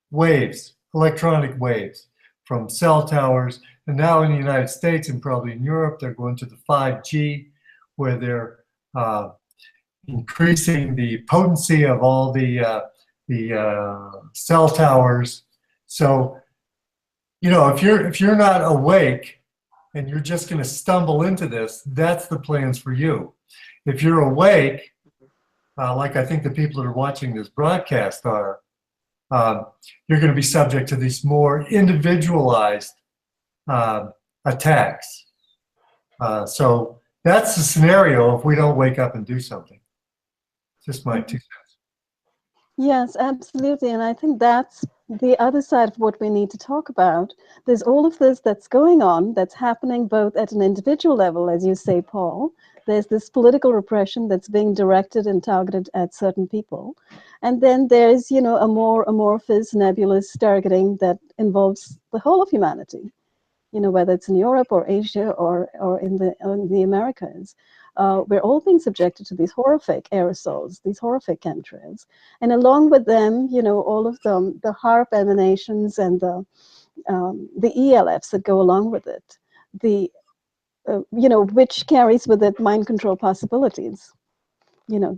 waves, electronic waves from cell towers. And now in the United States and probably in Europe, they're going to the 5G, where they're increasing the potency of all the cell towers. So, you know, if you're not awake and you're just going to stumble into this, that's the plans for you. If you're awake, like I think the people that are watching this broadcast are, you're going to be subject to these more individualized attacks. So that's the scenario if we don't wake up and do something. Just my 2 cents. Yes, absolutely. And I think that's the other side of what we need to talk about. There's all of this that's going on, that's happening both at an individual level, as you say, Paul. There's this political repression that's being directed and targeted at certain people. And then there's, you know, a more amorphous, nebulous targeting that involves the whole of humanity, you know, whether it's in Europe or Asia or in the Americas. We're all being subjected to these horrific aerosols, these horrific chemtrails. And along with them, you know, all of the HARP emanations and the ELFs that go along with it, you know, which carries with it mind control possibilities. You know,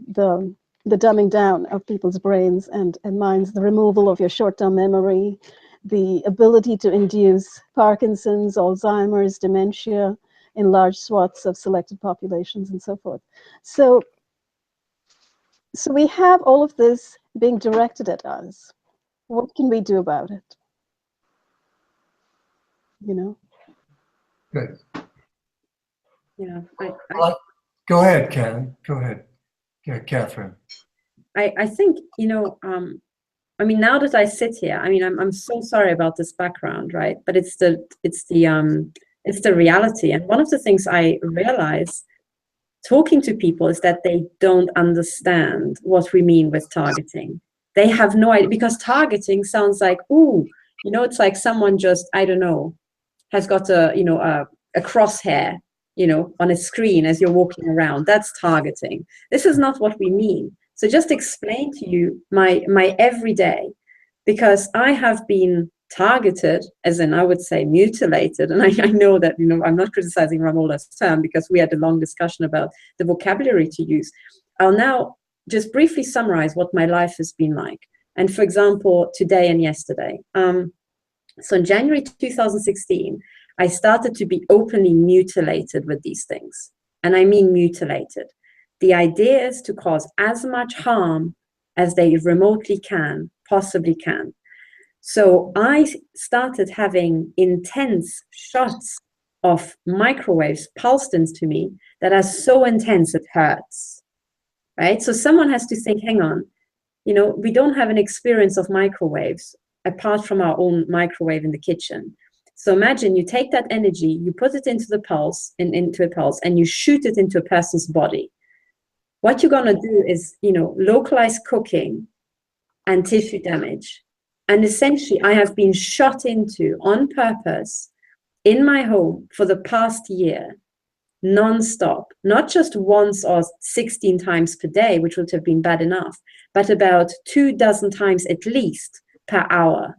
the dumbing down of people's brains and minds, the removal of your short-term memory, the ability to induce Parkinson's, Alzheimer's, dementia in large swaths of selected populations and so forth. So we have all of this being directed at us. What can we do about it? You know? Good. Yeah, Go ahead, Ken. Go ahead. Yeah, Catherine. I think, you know, I mean, now that I sit here, I mean, I'm so sorry about this background, right? But it's the reality. And one of the things I realize talking to people is that they don't understand what we mean with targeting. They have no idea, because targeting sounds like, ooh, you know, it's like someone just, I don't know, has got a crosshair, you know, on a screen as you're walking around. That's targeting. This is not what we mean. So just explain to you my everyday, because I have been targeted, as in I would say mutilated, and I know that, you know, I'm not criticizing Ramola's term because we had a long discussion about the vocabulary to use. I'll now just briefly summarize what my life has been like. And for example, today and yesterday. So in January 2016, I started to be openly mutilated with these things. And I mean mutilated. The idea is to cause as much harm as they remotely possibly can. So I started having intense shots of microwaves pulsed into me that are so intense it hurts, right? So someone has to think, hang on, you know, we don't have an experience of microwaves apart from our own microwave in the kitchen. So imagine you take that energy, you put it into the pulse, into a pulse, and you shoot it into a person's body. What you're going to do is, you know, localized cooking and tissue damage. And essentially, I have been shot into on purpose in my home for the past year, non-stop, not just once or 16 times per day, which would have been bad enough, but about 24 times at least per hour,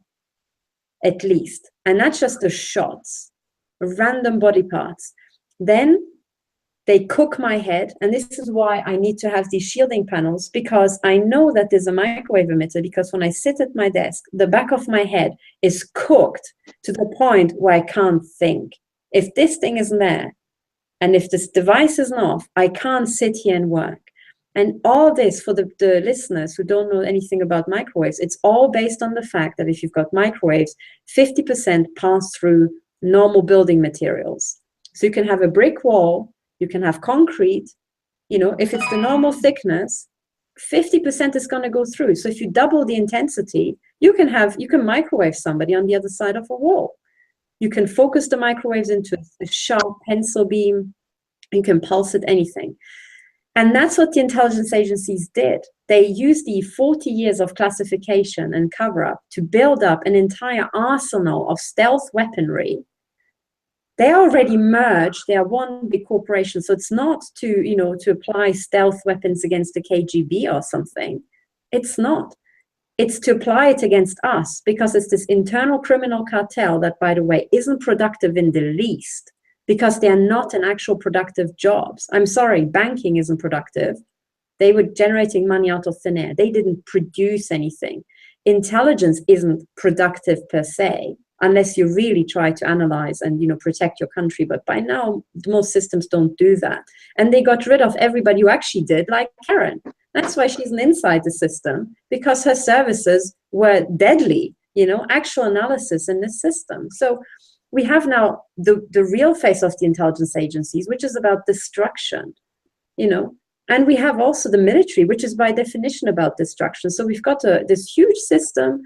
at least. And that's just the shots, random body parts. Then they cook my head, and this is why I need to have these shielding panels, because I know that there's a microwave emitter, because when I sit at my desk, the back of my head is cooked to the point where I can't think. If this thing isn't there, and if this device isn't off, I can't sit here and work. And all this, for the listeners who don't know anything about microwaves, it's all based on the fact that if you've got microwaves, 50% pass through normal building materials. So you can have a brick wall, you can have concrete, you know, if it's the normal thickness, 50% is going to go through. So if you double the intensity, you can microwave somebody on the other side of a wall. You can focus the microwaves into a sharp pencil beam. You can pulse it, anything. And that's what the intelligence agencies did. They used the 40 years of classification and cover-up to build up an entire arsenal of stealth weaponry. They already merged. They are one big corporation. So it's not to, you know, to apply stealth weapons against the KGB or something. It's not. It's to apply it against us, because it's this internal criminal cartel that, by the way, isn't productive in the least, because they are not in actual productive jobs. I'm sorry, banking isn't productive. They were generating money out of thin air. They didn't produce anything. Intelligence isn't productive per se, unless you really try to analyze and, you know, protect your country. But by now, most systems don't do that. And they got rid of everybody who actually did, like Karen. That's why she's inside the system, because her services were deadly, you know, actual analysis in this system. So we have now the real face of the intelligence agencies, which is about destruction, you know, and we have also the military, which is by definition about destruction. So we've got this huge system,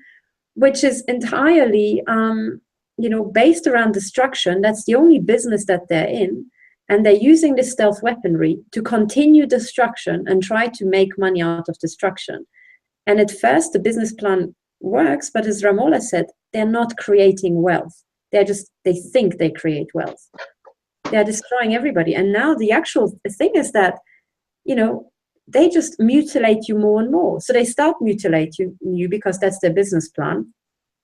which is entirely, you know, based around destruction. That's the only business that they're in. And they're using this stealth weaponry to continue destruction and try to make money out of destruction. And at first, the business plan works, but as Ramola said, they're not creating wealth. They think they create wealth. They're destroying everybody. And now the actual thing is that, you know, they just mutilate you more and more. So they start mutilating you because that's their business plan.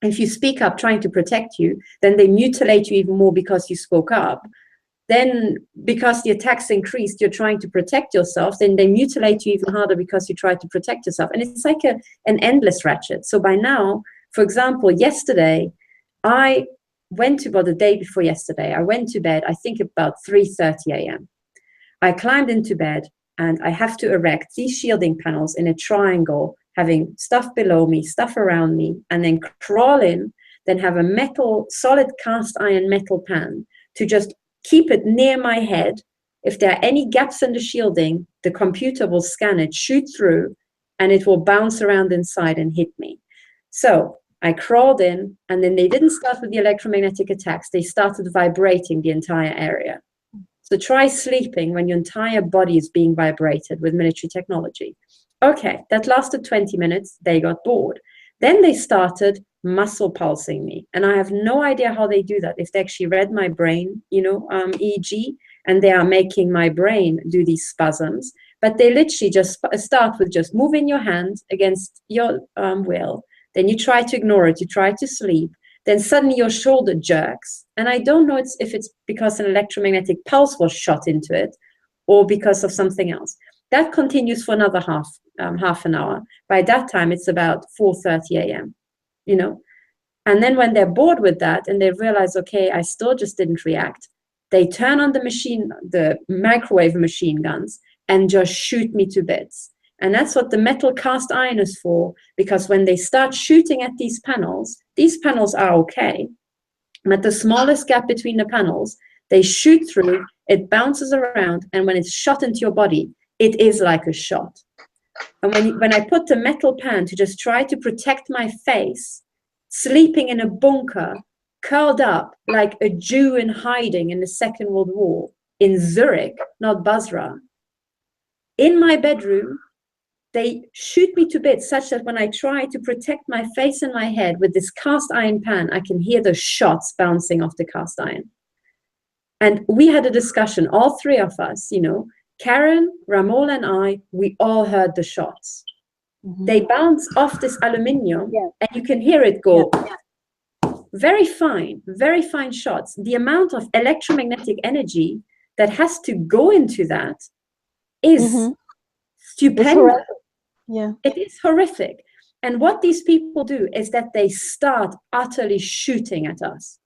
If you speak up trying to protect you, then they mutilate you even more because you spoke up. Then because the attacks increased, you're trying to protect yourself, then they mutilate you even harder because you try to protect yourself. And it's like an endless ratchet. So by now, for example, yesterday, the day before yesterday, I went to bed, I think about 3:30 a.m. I climbed into bed and I have to erect these shielding panels in a triangle, having stuff below me, stuff around me, and then crawl in, then have a solid cast iron metal pan to just keep it near my head. If there are any gaps in the shielding, the computer will scan it, shoot through, and it will bounce around inside and hit me. So I crawled in, and then they didn't start with the electromagnetic attacks. They started vibrating the entire area. So try sleeping when your entire body is being vibrated with military technology. Okay, that lasted 20 minutes. They got bored. Then they started muscle pulsing me. And I have no idea how they do that. If they actually read my brain, you know, EEG, and they are making my brain do these spasms. But they literally just start with just moving your hand against your will. Then you try to ignore it. You try to sleep. Then suddenly your shoulder jerks. And I don't know if it's because an electromagnetic pulse was shot into it or because of something else. That continues for another half an hour. By that time, it's about 4:30 a.m., you know. And then when they're bored with that and they realize, okay, I still just didn't react, they turn on the microwave machine guns and just shoot me to bits. And that's what the metal cast iron is for, because when they start shooting at these panels are okay. But the smallest gap between the panels, they shoot through, it bounces around, and when it's shot into your body, it is like a shot. And when I put the metal pan to just try to protect my face, sleeping in a bunker, curled up like a Jew in hiding in the Second World War in Zurich, not Basra, in my bedroom, they shoot me to bits such that when I try to protect my face and my head with this cast iron pan, I can hear the shots bouncing off the cast iron. And we had a discussion, all three of us, you know, Karen, Ramola, and I, we all heard the shots. Mm-hmm. They bounce off this aluminium, and you can hear it go. Yeah. Very fine shots. The amount of electromagnetic energy that has to go into that is stupendous. Yeah, it is horrific. And what these people do is that they start utterly shooting at us.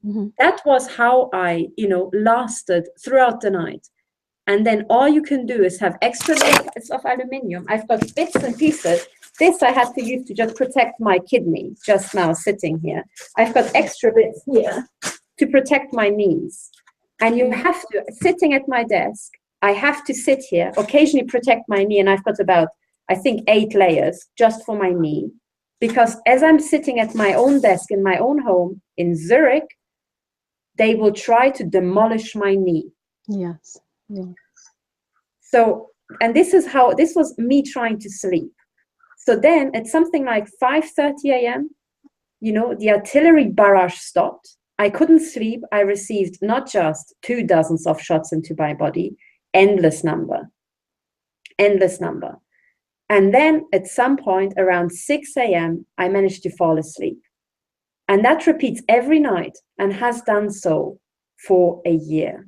Mm-hmm. That was how I, you know, lasted throughout the night. And then all you can do is have extra layers of aluminium. I've got bits and pieces. This I had to use to just protect my kidney just now sitting here. I've got extra bits here to protect my knees. And you have to, sitting at my desk, I have to sit here, occasionally protect my knee, and I've got about, I think, 8 layers just for my knee. Because as I'm sitting at my own desk in my own home in Zurich, they will try to demolish my knee. Yes. Yeah. So, and this was me trying to sleep. So then at something like 5:30 a.m., you know, the artillery barrage stopped. I couldn't sleep. I received not just 2 dozens of shots into my body, endless number. And then at some point around 6 a.m., I managed to fall asleep. And that repeats every night and has done so for a year.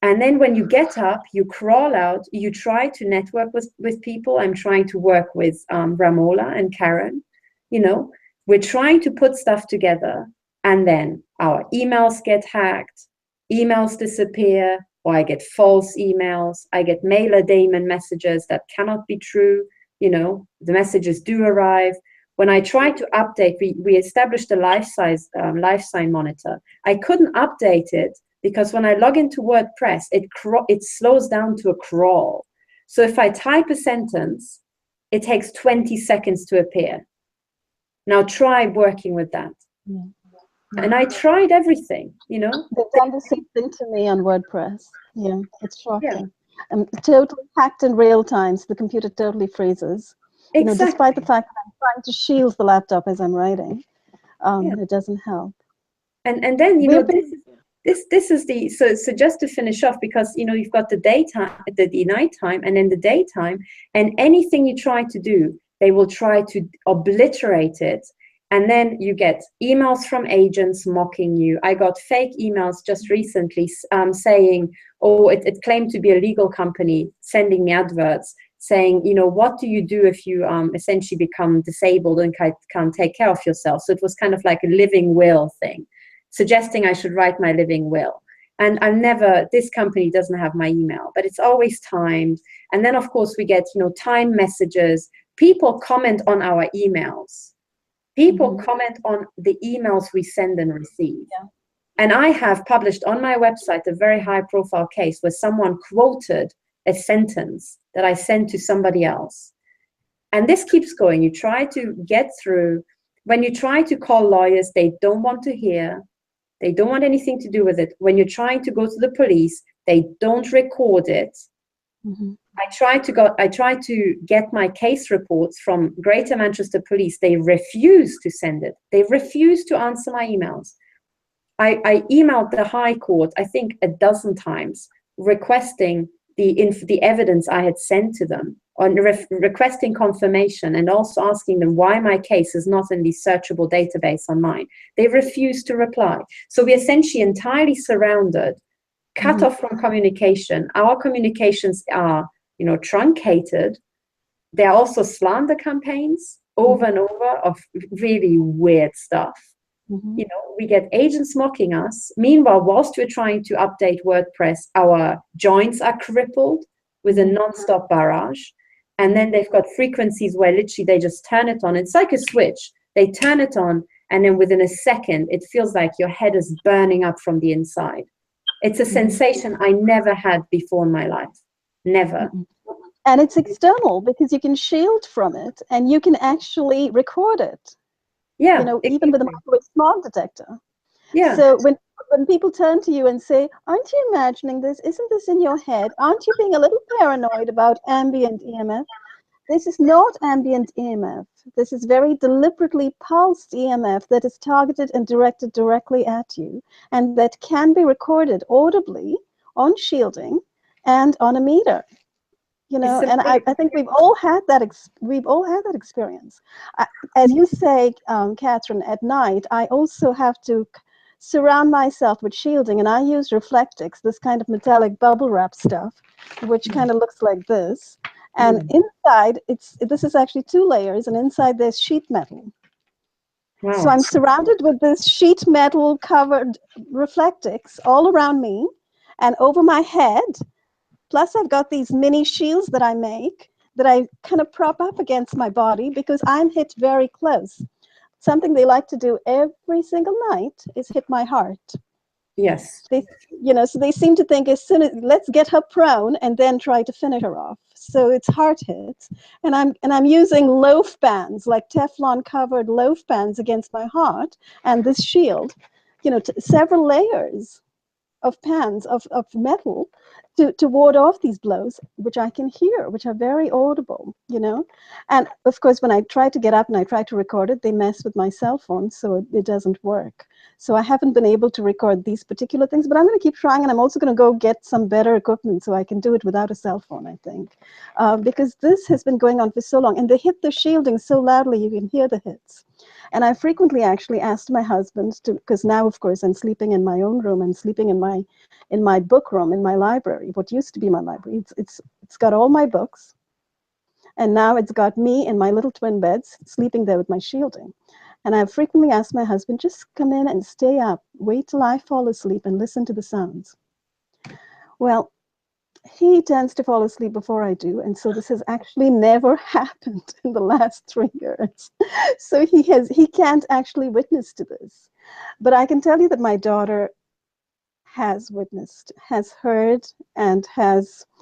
And then when you get up, you crawl out, you try to network with people. I'm trying to work with Ramola and Karen. You know, we're trying to put stuff together, and then our emails get hacked, emails disappear, or I get false emails. I get mailer daemon messages that cannot be true. You know, the messages do arrive. When I tried to update, we established a life sign monitor. I couldn't update it because when I log into WordPress, it slows down to a crawl. So if I type a sentence, it takes 20 seconds to appear. Now try working with that. Yeah. And I tried everything, you know. They've done the same thing to me on WordPress. Yeah, it's shocking. Yeah. Totally hacked in real time, so the computer totally freezes. Exactly. You know, despite the fact that I'm trying to shield the laptop as I'm writing, it doesn't help. And then, you know, this is the, so just to finish off, because, you know, you've got the daytime, the nighttime, and then the daytime, and anything you try to do, they will try to obliterate it. And then you get emails from agents mocking you. I got fake emails just recently saying, oh, it claimed to be a legal company sending me adverts saying, you know, what do you do if you essentially become disabled and can't take care of yourself? So it was kind of like a living will thing, suggesting I should write my living will. And this company doesn't have my email, but it's always timed. And then, of course, we get, you know, time messages. People comment on our emails. People comment on the emails we send and receive. Yeah. And I have published on my website a very high profile case where someone quoted a sentence that I sent to somebody else. And this keeps going. You try to get through. When you try to call lawyers, they don't want to hear. They don't want anything to do with it. When you're trying to go to the police, they don't record it. I tried to get my case reports from Greater Manchester Police. They refuse to send it. They refuse to answer my emails. I emailed the High Court, I think 12 times, requesting the evidence I had sent to them, on requesting confirmation, and also asking them why my case is not in the searchable database online. They refuse to reply. So we're essentially entirely surrounded, cut off from communication. Our communications are, you know, truncated. There are also slander campaigns over and over of really weird stuff. You know, we get agents mocking us. Meanwhile, whilst we're trying to update WordPress, our joints are crippled with a non-stop barrage. And then they've got frequencies where literally they just turn it on. It's like a switch. They turn it on, and then within a second, it feels like your head is burning up from the inside. It's a sensation I never had before in my life. Never. And it's external because you can shield from it and you can actually record it. Yeah. You know, even with a microwave smog detector. Yeah. So when people turn to you and say, aren't you imagining this? Isn't this in your head? Aren't you being a little paranoid about ambient EMF? This is not ambient EMF. This is very deliberately pulsed EMF that is targeted and directed directly at you, and that can be recorded audibly on shielding and on a meter. You know, and I think we've all had that experience. As you say, Katherine, at night, I also have to surround myself with shielding, and I use Reflectix, this kind of metallic bubble wrap stuff, which kind of looks like this. And inside, this is actually 2 layers, and inside there's sheet metal. Wow. So I'm surrounded with this sheet metal covered Reflectix all around me and over my head. Plus, I've got these mini shields that I make that I kind of prop up against my body because I'm hit very close. something they like to do every single night is hit my heart. Yes. So they seem to think as soon as, let's get her prone and then try to finish her off. So it's heart hits, and I'm using loaf bands, like Teflon covered loaf bands against my heart, and this shield, several layers of pans of metal to ward off these blows, which I can hear, which are very audible, And of course, when I try to get up and I try to record it, they mess with my cell phone, so it doesn't work. So I haven't been able to record these particular things, but I'm going to keep trying, and I'm also going to go get some better equipment so I can do it without a cell phone, I think, because this has been going on for so long, and they hit the shielding so loudly you can hear the hits. And I frequently actually asked my husband to, because now, of course, I'm sleeping in my own room and sleeping in my book room, in my library, what used to be my library. It's got all my books, and now it's got me in my little twin beds, sleeping there with my shielding. And I've frequently asked my husband, just come in and stay up, wait till I fall asleep and listen to the sounds. Well, he tends to fall asleep before I do, and so this has actually never happened in the last 3 years. So he can't actually witness to this. But I can tell you that my daughter has witnessed, has heard, and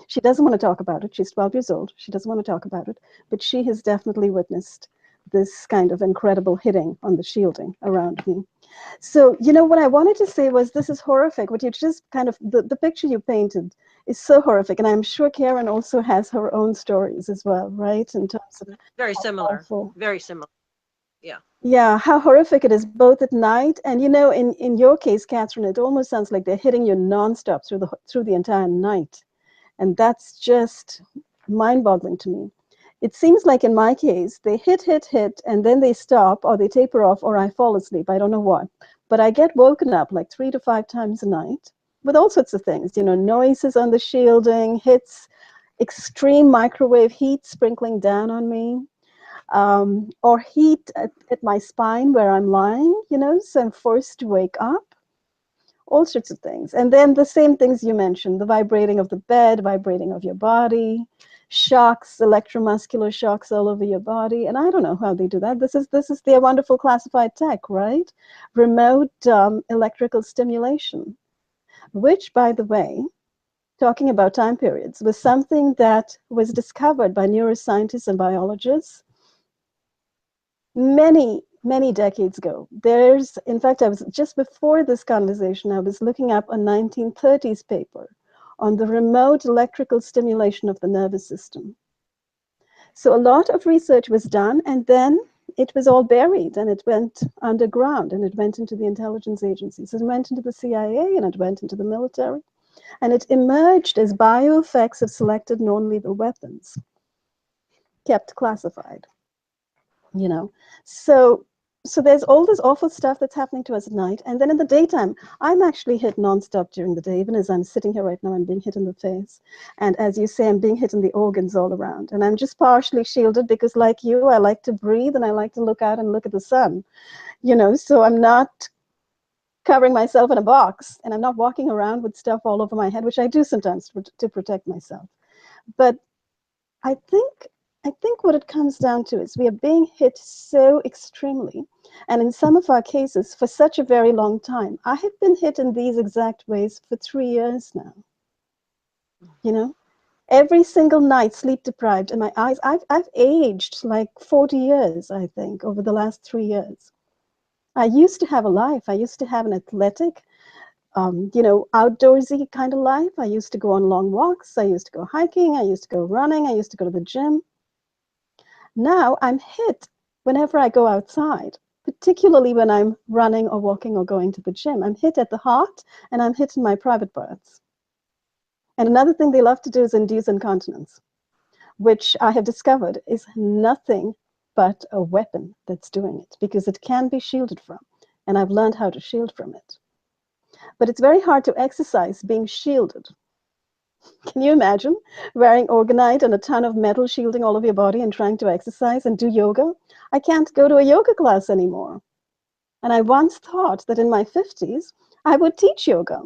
she doesn't want to talk about it. She's 12 years old. She doesn't want to talk about it, but she has definitely witnessed this kind of incredible hitting on the shielding around me. So, what I wanted to say was, this is horrific. What you just kind of, the picture you painted is so horrific. And I'm sure Karen also has her own stories as well, right? In terms of very similar, awful. Very similar. Yeah. Yeah, how horrific it is, both at night and, in your case, Catherine, it almost sounds like they're hitting you nonstop through the entire night. And that's just mind-boggling to me. It seems like in my case, they hit, and then they stop, or they taper off, or I fall asleep. I don't know what. But I get woken up like 3 to 5 times a night with all sorts of things, noises on the shielding, hits, extreme microwave heat sprinkling down on me, or heat at my spine where I'm lying, so I'm forced to wake up. All sorts of things. And then the same things you mentioned, the vibrating of the bed, vibrating of your body, shocks, electromuscular shocks all over your body. And I don't know how they do that. This is their wonderful classified tech, right? Remote electrical stimulation, which, by the way, talking about time periods, was something that was discovered by neuroscientists and biologists many decades ago. In fact, I was just before this conversation, I was looking up a 1930s paper on the remote electrical stimulation of the nervous system. So a lot of research was done, and then it was all buried, and it went underground, and it went into the intelligence agencies. It went into the CIA, and it went into the military, and it emerged as bioeffects of selected non-lethal weapons, kept classified. So there's all this awful stuff that's happening to us at night, and then in the daytime, I'm actually hit nonstop during the day. Even as I'm sitting here right now, I'm being hit in the face, and as you say, I'm being hit in the organs all around, and I'm just partially shielded because, like you, I like to breathe and I like to look out and look at the sun, so I'm not covering myself in a box, and I'm not walking around with stuff all over my head, which I do sometimes to protect myself. But I think what it comes down to is we are being hit so extremely, and in some of our cases for such a very long time. I have been hit in these exact ways for 3 years now. Every single night, sleep deprived, and my eyes. I've aged like 40 years, I think, over the last 3 years. I used to have a life. I used to have an athletic, outdoorsy kind of life. I used to go on long walks. I used to go hiking. I used to go running. I used to go to the gym. Now I'm hit whenever I go outside, particularly when I'm running or walking or going to the gym. I'm hit at the heart, and I'm hit in my private parts. And another thing they love to do is induce incontinence, which I have discovered is nothing but a weapon that's doing it, because it can be shielded from, and I've learned how to shield from it. But it's very hard to exercise being shielded. Can you imagine wearing orgonite and a ton of metal shielding all of your body and trying to exercise and do yoga? I can't go to a yoga class anymore. And I once thought that in my 50s, I would teach yoga.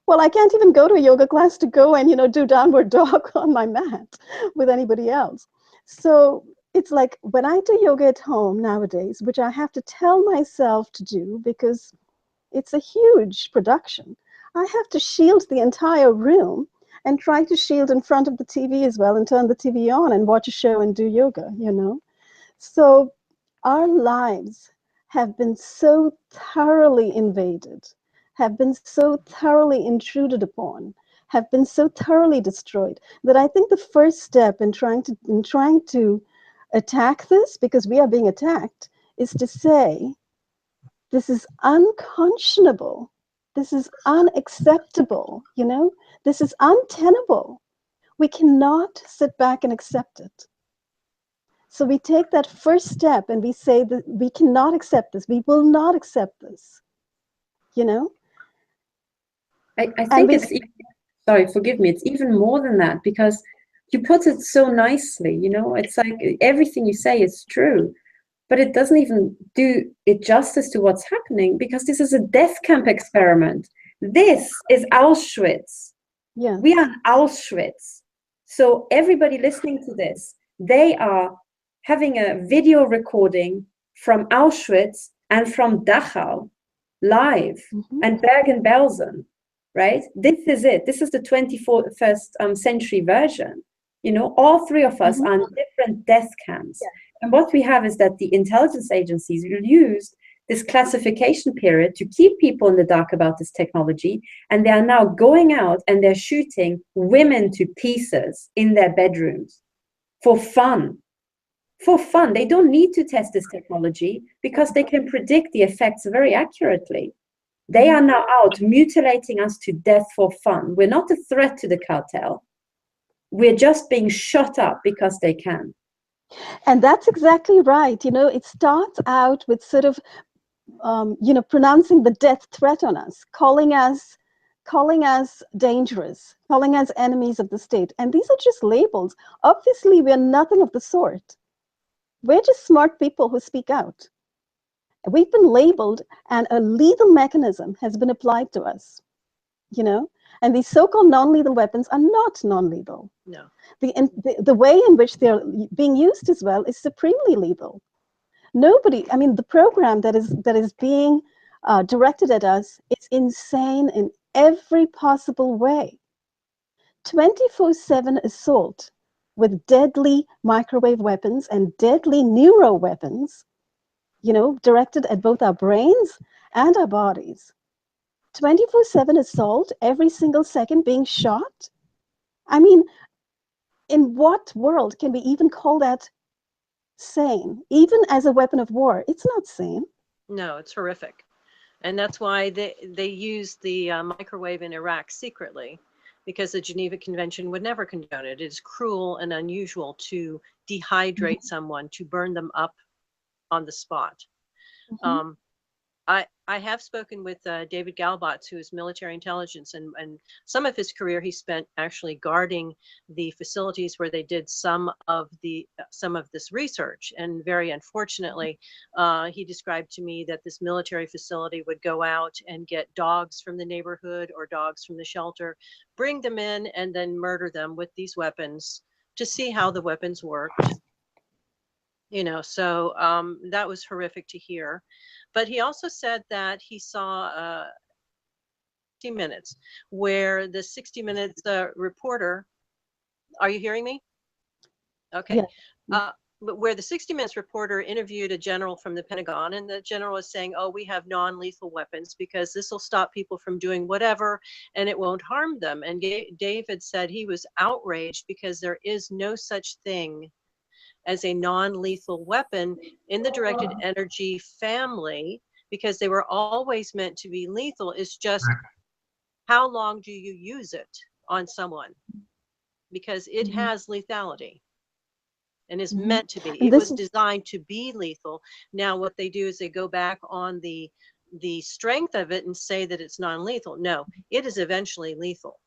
Well, I can't even go to a yoga class to go and, do downward dog on my mat with anybody else. So it's like when I do yoga at home nowadays, which I have to tell myself to do because it's a huge production, I have to shield the entire room and try to shield in front of the TV as well and turn the TV on and watch a show and do yoga, you know? So our lives have been so thoroughly invaded, have been so thoroughly intruded upon, have been so thoroughly destroyed, that I think the first step in trying to attack this, because we are being attacked, is to say, this is unconscionable. This is unacceptable, you know? This is untenable. We cannot sit back and accept it. So we take that first step and we say that we cannot accept this. We will not accept this, you know? I think it's even, sorry, forgive me, it's even more than that, because you put it so nicely, you know? It's like everything you say is true, but it doesn't even do it justice to what's happening, because this is a death camp experiment. This is Auschwitz. Yeah. We are Auschwitz. So everybody listening to this, they are having a video recording from Auschwitz and from Dachau live, and Bergen-Belsen, right? This is it. This is the 21st century version. You know, all three of us are in different death camps. Yeah. And what we have is that the intelligence agencies will use this classification period to keep people in the dark about this technology. And they are now going out and they're shooting women to pieces in their bedrooms for fun. For fun. They don't need to test this technology because they can predict the effects very accurately. They are now out mutilating us to death for fun. We're not a threat to the cartel. We're just being shot up because they can. And that's exactly right. You know, it starts out with sort of, you know, pronouncing the death threat on us, calling us dangerous, calling us enemies of the state. And these are just labels. Obviously, we're nothing of the sort. We're just smart people who speak out. We've been labeled, and a lethal mechanism has been applied to us, you know? And these so-called non-lethal weapons are not non-lethal. No. The way in which they're being used as well is supremely lethal. Nobody, I mean, the program that is being directed at us is insane in every possible way. 24/7 assault with deadly microwave weapons and deadly neuroweapons, you know, directed at both our brains and our bodies. 24/7 assault, every single second being shot. I mean, in what world can we even call that sane? Even as a weapon of war, it's not sane. No, it's horrific. And that's why they used the microwave in Iraq secretly, because the Geneva Convention would never condone it. It is cruel and unusual to dehydrate someone, to burn them up on the spot. I have spoken with David Galbotz, who is military intelligence, and some of his career he spent actually guarding the facilities where they did some of this research. And very unfortunately, he described to me that this military facility would go out and get dogs from the neighborhood or dogs from the shelter, bring them in, and then murder them with these weapons to see how the weapons worked. You know, so that was horrific to hear. But he also said that he saw 60 Minutes, where the 60 Minutes reporter, are you hearing me? Okay. Yeah. Where the 60 Minutes reporter interviewed a general from the Pentagon, and the general was saying, oh, we have non-lethal weapons because this will stop people from doing whatever and it won't harm them. And David said he was outraged because there is no such thing as a non-lethal weapon in the directed energy family, because they were always meant to be lethal. It's just how long do you use it on someone? Because it has lethality and is meant to be. It was designed to be lethal. Now what they do is they go back on the strength of it and say that it's non-lethal. No, it is eventually lethal.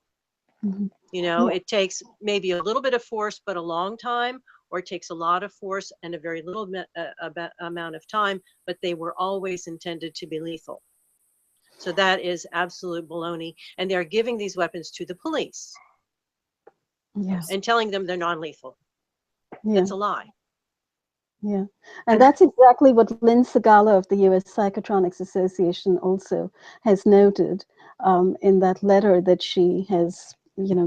You know, it takes maybe a little bit of force, but a long time, or it takes a lot of force and a very little amount of time, but they were always intended to be lethal. So that is absolute baloney. And they're giving these weapons to the police and telling them they're non-lethal. That's a lie. Yeah, and that's exactly what Lynn Segala of the U.S. Psychotronics Association also has noted in that letter that she has,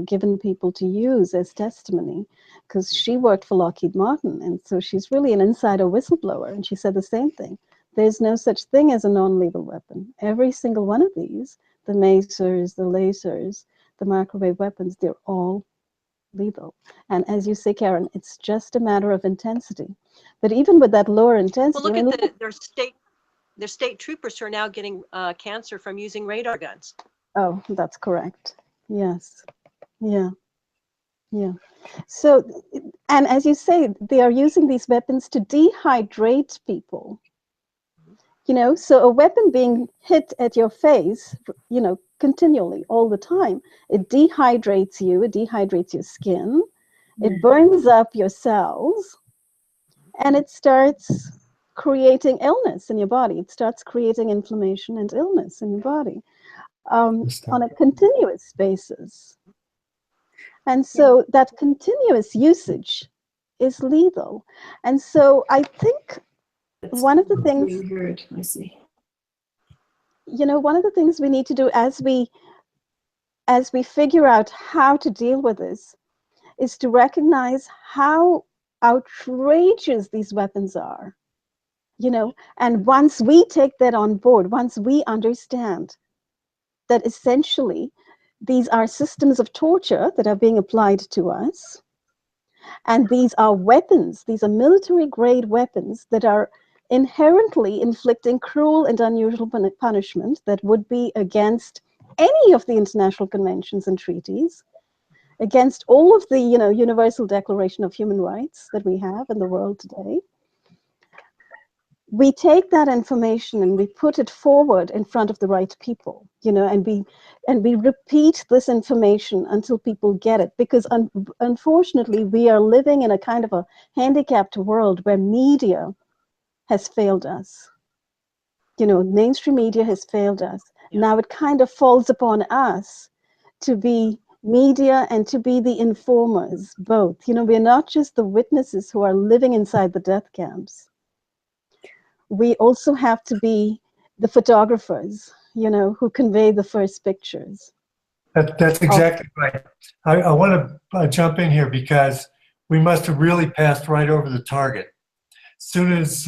given people to use as testimony, because she worked for Lockheed Martin, and so she's really an insider whistleblower, and she said the same thing. There's no such thing as a non-lethal weapon. Every single one of these, the masers, the lasers, the microwave weapons, they're all lethal. And as you say, Karen, it's just a matter of intensity. But even with that lower intensity, Well, look at their state troopers who are now getting cancer from using radar guns. Oh, that's correct. Yes. Yeah. Yeah. So, and as you say, they are using these weapons to dehydrate people. So a weapon being hit at your face, continually, all the time, it dehydrates you, it dehydrates your skin, it burns up your cells, and it starts creating illness in your body. It starts creating inflammation and illness in your body on a continuous basis. And so that continuous usage is lethal. And so I think one of the things, I see. one of the things we need to do as we figure out how to deal with this is to recognize how outrageous these weapons are, and once we take that on board, once we understand that essentially these are systems of torture that are being applied to us, and these are weapons, these are military grade weapons that are inherently inflicting cruel and unusual punishment that would be against any of the international conventions and treaties, against all of the Universal Declaration of Human Rights that we have in the world today. We take that information and we put it forward in front of the right people, and we repeat this information until people get it, because unfortunately we are living in a kind of a handicapped world where media has failed us. Mainstream media has failed us. Yeah. Now it kind of falls upon us to be media and to be the informers, both. We're not just the witnesses who are living inside the death camps. We also have to be the photographers, who convey the first pictures. That's exactly right. I want to jump in here because we must have really passed right over the target. As soon as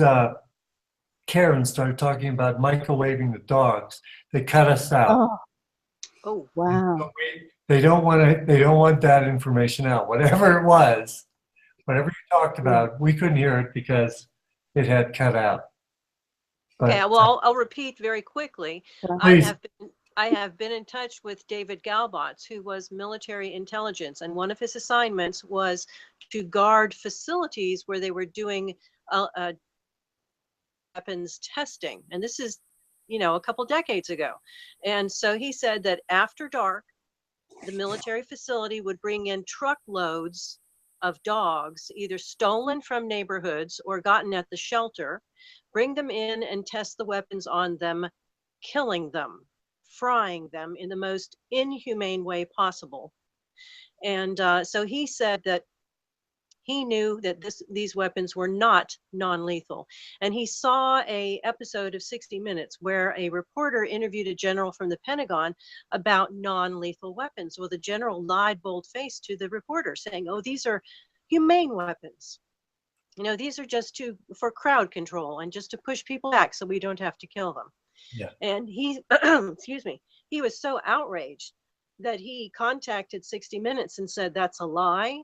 Karen started talking about microwaving the dogs, they cut us out. Oh, wow. They don't want that information out. Whatever it was, whatever you talked about, we couldn't hear it because it had cut out. But, okay, well, I'll repeat very quickly. I have been in touch with David Galbots, who was military intelligence, and one of his assignments was to guard facilities where they were doing weapons testing. And this is, a couple decades ago. And so he said that after dark, the military facility would bring in truckloads of dogs, either stolen from neighborhoods or gotten at the shelter, bring them in and test the weapons on them, killing them, frying them in the most inhumane way possible. And so he said that he knew that these weapons were not non-lethal. And he saw an episode of 60 Minutes where a reporter interviewed a general from the Pentagon about non-lethal weapons. Well, the general lied bold-faced to the reporter, saying, oh, these are humane weapons. These are just for crowd control and just to push people back so we don't have to kill them. Yeah. And he, excuse me, he was so outraged that he contacted 60 Minutes and said, that's a lie.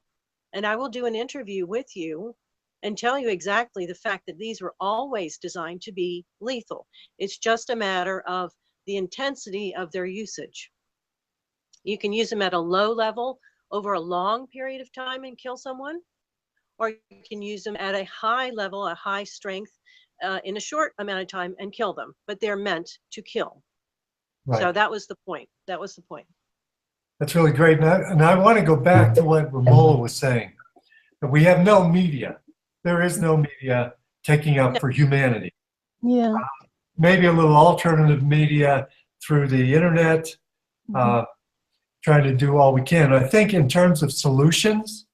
And I will do an interview with you and tell you exactly the fact that these were always designed to be lethal. It's just a matter of the intensity of their usage. You can use them at a low level over a long period of time and kill someone, or you can use them at a high level, a high strength in a short amount of time and kill them, but they're meant to kill. Right. So that was the point. That was the point. That's really great. And I want to go back to what Ramola was saying, that we have no media. There is no media taking up for humanity. Yeah. Maybe a little alternative media through the internet, trying to do all we can. I think in terms of solutions,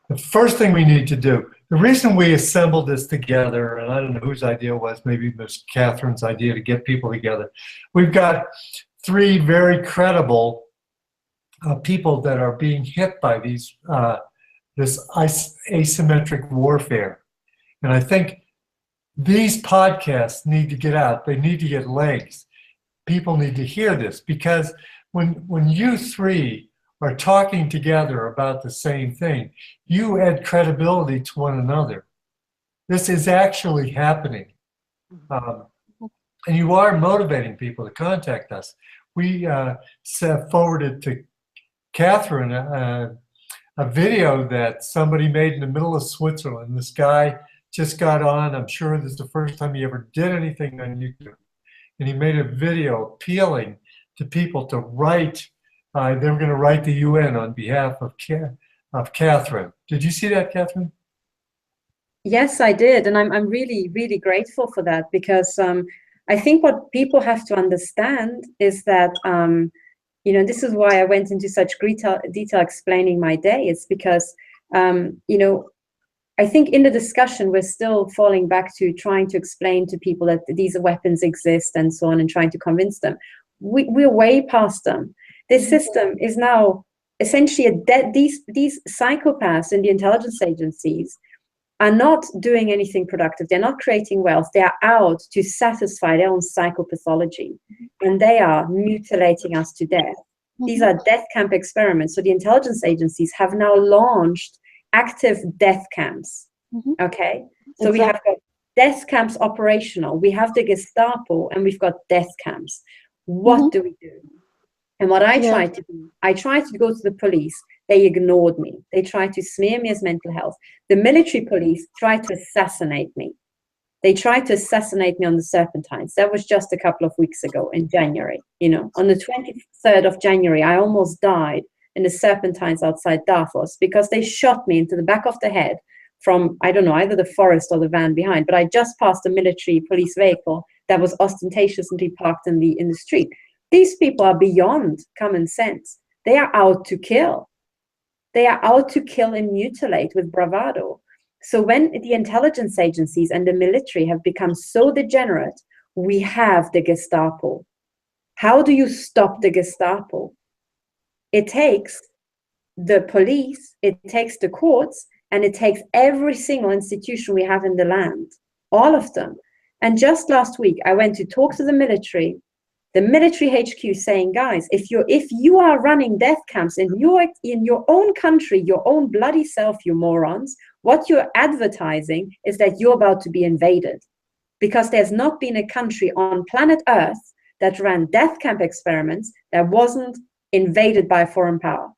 the first thing we need to do, The reason we assembled this together, and I don't know whose idea it was, maybe it was Catherine's idea to get people together. We've got 3 very credible people that are being hit by these this asymmetric warfare. And I think these podcasts need to get out. They need to get legs. People need to hear this, because when you 3 are talking together about the same thing, you add credibility to one another. This is actually happening. And you are motivating people to contact us. We forwarded to Catherine a video that somebody made in the middle of Switzerland. This guy just got on. I'm sure this is the first time he ever did anything on YouTube. And he made a video appealing to people to write. They were going to write the UN on behalf of Catherine. Did you see that, Catherine? Yes, I did. And I'm really, really grateful for that, because I think what people have to understand is that, you know, this is why I went into such detail explaining my day. It's because, you know, I think in the discussion, we're still falling back to trying to explain to people that these weapons exist and so on, and trying to convince them. We're way past them. This system is now essentially these psychopaths in the intelligence agencies are not doing anything productive. They're not creating wealth. They are out to satisfy their own psychopathology, and they are mutilating us to death. These are death camp experiments. So the intelligence agencies have now launched active death camps. Okay, so we have got death camps operational. We have the Gestapo, and we've got death camps. What do we do? And what I tried to do, I tried to go to the police. They ignored me. They tried to smear me as mental health. The military police tried to assassinate me. They tried to assassinate me on the Serpentines. That was just a couple of weeks ago in January. You know, on the 23rd of January, I almost died in the Serpentines outside Davos, because they shot me into the back of the head from, I don't know, either the forest or the van behind. But I just passed a military police vehicle that was ostentatiously parked in the street. These people are beyond common sense. They are out to kill. They are out to kill and mutilate with bravado. So when the intelligence agencies and the military have become so degenerate, we have the Gestapo. How do you stop the Gestapo? It takes the police, it takes the courts, and it takes every single institution we have in the land, all of them. And just last week, I went to talk to the military HQ, saying, guys, if you are running death camps in your own country, your own bloody self, you morons, what you're advertising is that you're about to be invaded, because there's not been a country on planet Earth that ran death camp experiments that wasn't invaded by a foreign power.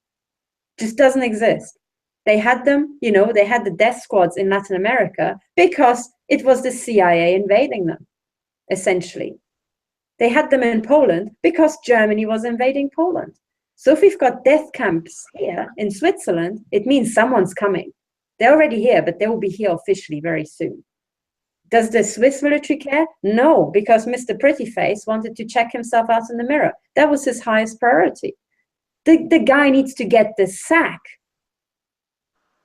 Just doesn't exist. They had them, you know, they had the death squads in Latin America because it was the CIA invading them, essentially. They had them in Poland because Germany was invading Poland. So if we've got death camps here in Switzerland, it means someone's coming. They're already here, but they will be here officially very soon. Does the Swiss military care? No, because Mr. Prettyface wanted to check himself out in the mirror. That was his highest priority. The guy needs to get the sack,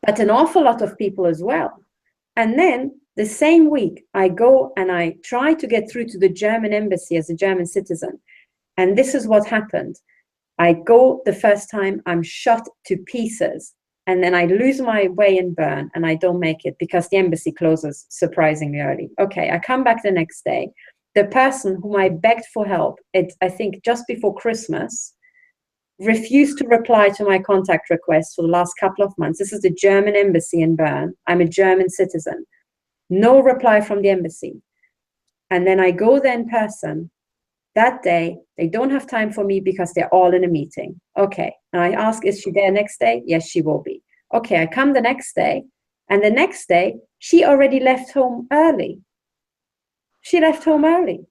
but an awful lot of people as well. And then the same week, I go and I try to get through to the German embassy as a German citizen. And this is what happened. I go the first time, I'm shot to pieces. And then I lose my way in Bern and I don't make it because the embassy closes surprisingly early. Okay, I come back the next day. The person whom I begged for help, I think just before Christmas, refused to reply to my contact request for the last couple of months. This is the German embassy in Bern. I'm a German citizen. No reply from the embassy. And then I go there in person. That day, they don't have time for me because they're all in a meeting. Okay. And I ask, is she there next day? Yes, she will be. Okay, I come the next day. And the next day, she already left home early. She left home early.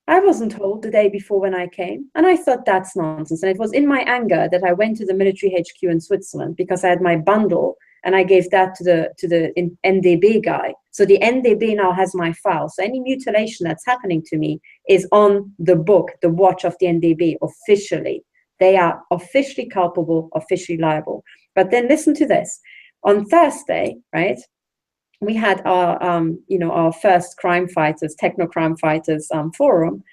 I wasn't told the day before when I came. And I thought that's nonsense. And it was in my anger that I went to the military HQ in Switzerland because I had my bundle and I gave that to the NDB guy. So the NDB now has my file. So any mutilation that's happening to me is on the book, the watch of the NDB officially. They are officially culpable, officially liable. But then listen to this. On Thursday, right, we had our, our first crime fighters, Techno crime fighters forum.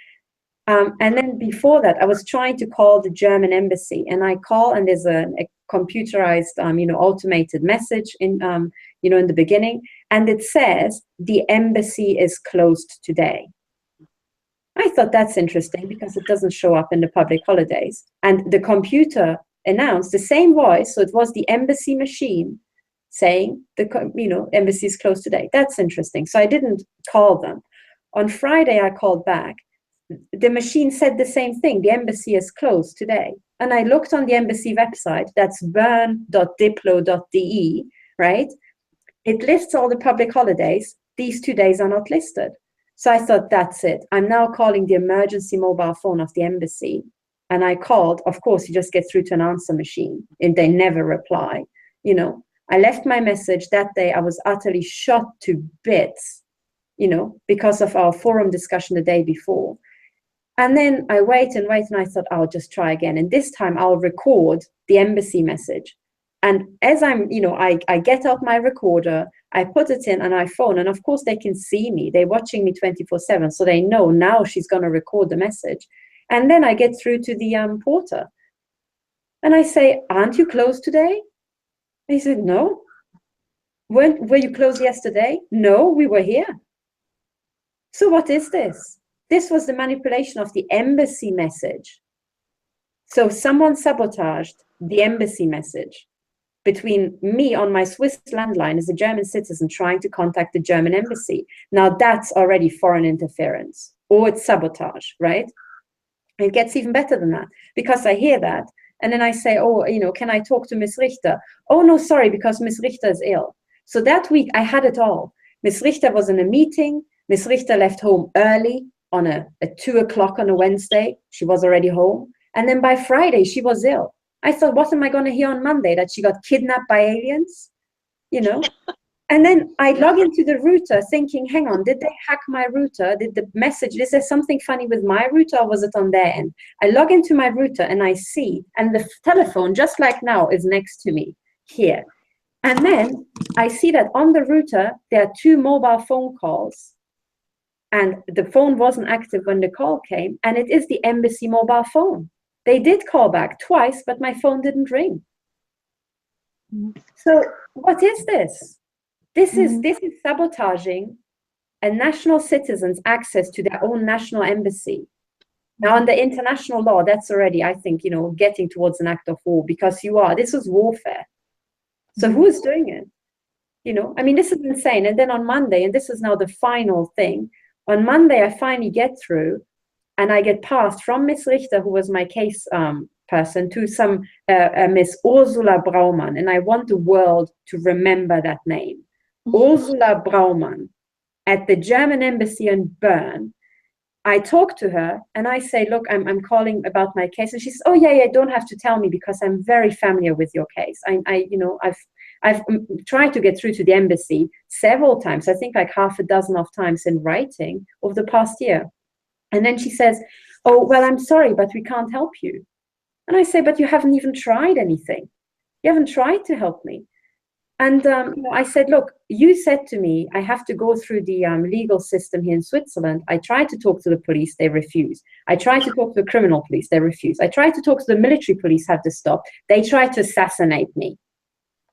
And then before that, I was trying to call the German embassy, and I call, and there's a computerized, automated message in, in the beginning, and it says the embassy is closed today. I thought that's interesting because it doesn't show up in the public holidays. And the computer announced the same voice, so it was the embassy machine saying the embassy is closed today. That's interesting. So I didn't call them. On Friday, I called back. The machine said the same thing. The embassy is closed today. And I looked on the embassy website. That's bern.diplo.de, right? It lists all the public holidays. These 2 days are not listed. So I thought, that's it. I'm now calling the emergency mobile phone of the embassy. And I called. Of course, you just get through to an answer machine, and they never reply. I left my message that day. I was utterly shot to bits, because of our forum discussion the day before. And then I wait, and I thought, I'll just try again. And this time I'll record the embassy message. And as I'm, I get out my recorder, I put it in, and I phone. And of course they can see me. They're watching me 24/7. So they know now she's going to record the message. And then I get through to the porter. And I say, aren't you closed today? He said, no. Were you closed yesterday? No, we were here. So what is this? This was the manipulation of the embassy message. So someone sabotaged the embassy message between me on my Swiss landline as a German citizen trying to contact the German embassy. Now that's already foreign interference, or it's sabotage, right? It gets even better than that, because I hear that. And then I say, can I talk to Ms. Richter? Oh, no, sorry, because Ms. Richter is ill. So that week I had it all. Ms. Richter was in a meeting. Ms. Richter left home early on at 2 o'clock on a Wednesday. She was already home. And then by Friday, she was ill. I thought, what am I going to hear on Monday? That she got kidnapped by aliens? And then I log into the router thinking, hang on, did they hack my router? Did the message, is there something funny with my router, or was it on their end? I log into my router and I see, and the telephone, just like now, is next to me here. And then I see that on the router, there are 2 mobile phone calls. And the phone wasn't active when the call came, and it is the embassy mobile phone. They did call back twice, but my phone didn't ring. So what is this? This is sabotaging a national citizen's access to their own national embassy. Now, under international law, that's already, I think, getting towards an act of war, because this is warfare. So who is doing it? This is insane. And then on Monday, and this is now the final thing, on Monday, I finally get through, and I get passed from Miss Richter, who was my case person, to some Miss Ursula Braumann. And I want the world to remember that name. Ursula Braumann at the German embassy in Bern. I talk to her and I say, look, I'm calling about my case. And she says, oh yeah, don't have to tell me, because I'm very familiar with your case. I've tried to get through to the embassy several times, I think like half a dozen of times in writing over the past year. And then she says, oh, well, I'm sorry, but we can't help you. And I say, but you haven't even tried anything. You haven't tried to help me. And I said, look, you said to me, I have to go through the legal system here in Switzerland. I tried to talk to the police, they refuse. I tried to talk to the criminal police, they refuse. I tried to talk to the military police, have to stop. They tried to assassinate me.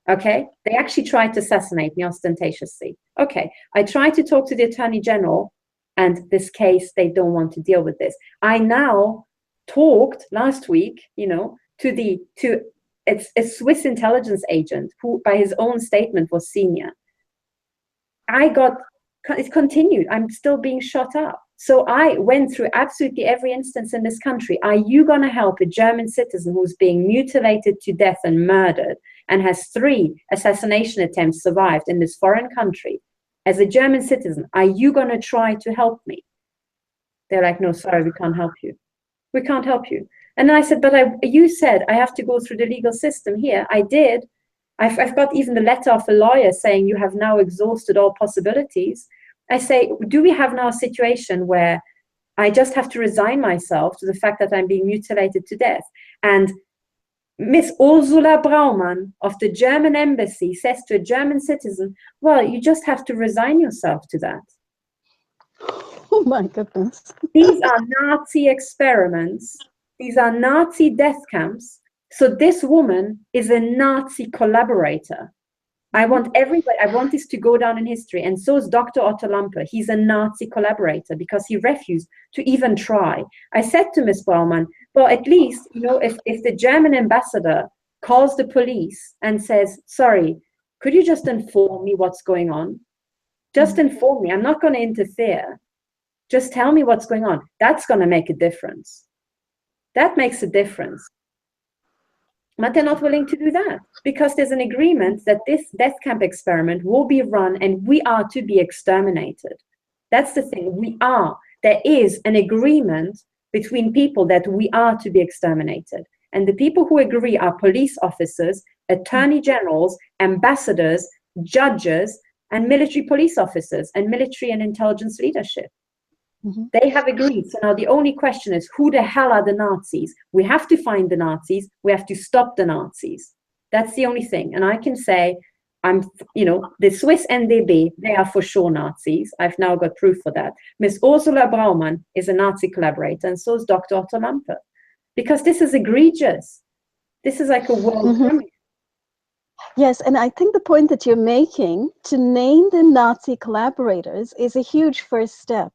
Okay, they actually tried to assassinate me ostentatiously. Okay, I tried to talk to the Attorney General, and this case, they don't want to deal with this. I now talked last week, to it's a Swiss intelligence agent who, by his own statement, was senior. It continued. I'm still being shot up. So I went through absolutely every instance in this country. Are you going to help a German citizen who's being mutilated to death and murdered and has 3 assassination attempts survived in this foreign country? As a German citizen, are you going to try to help me? They're like, no, sorry, we can't help you. We can't help you. And then I said, but you said I have to go through the legal system here. I did. I've got even the letter of a lawyer saying you have now exhausted all possibilities. I say, do we have now a situation where I just have to resign myself to the fact that I'm being mutilated to death? And Miss Ursula Braumann of the German embassy says to a German citizen, well, you just have to resign yourself to that. Oh my goodness. These are Nazi experiments. These are Nazi death camps. So this woman is a Nazi collaborator. I want this to go down in history. And so is Dr. Otto Lampe. He's a Nazi collaborator because he refused to even try. I said to Ms. Baumann, well, at least, you know, if the German ambassador calls the police and says, sorry, could you just inform me what's going on? Just inform me. I'm not going to interfere. Just tell me what's going on. That's going to make a difference. That makes a difference. But they're not willing to do that because there's an agreement that this death camp experiment will be run and we are to be exterminated. That's the thing. We are. There is an agreement between people that we are to be exterminated. And the people who agree are police officers, attorney generals, ambassadors, judges, and military police officers and military and intelligence leadership. They have agreed. So now the only question is, who the hell are the Nazis? We have to find the Nazis. We have to stop the Nazis. That's the only thing. And I can say, the Swiss NDB, they are for sure Nazis. I've now got proof for that. Miss Ursula Braumann is a Nazi collaborator, and so is Dr. Otto Lampe. Because this is egregious. This is like a world criminal. Yes, and I think the point that you're making to name the Nazi collaborators is a huge first step.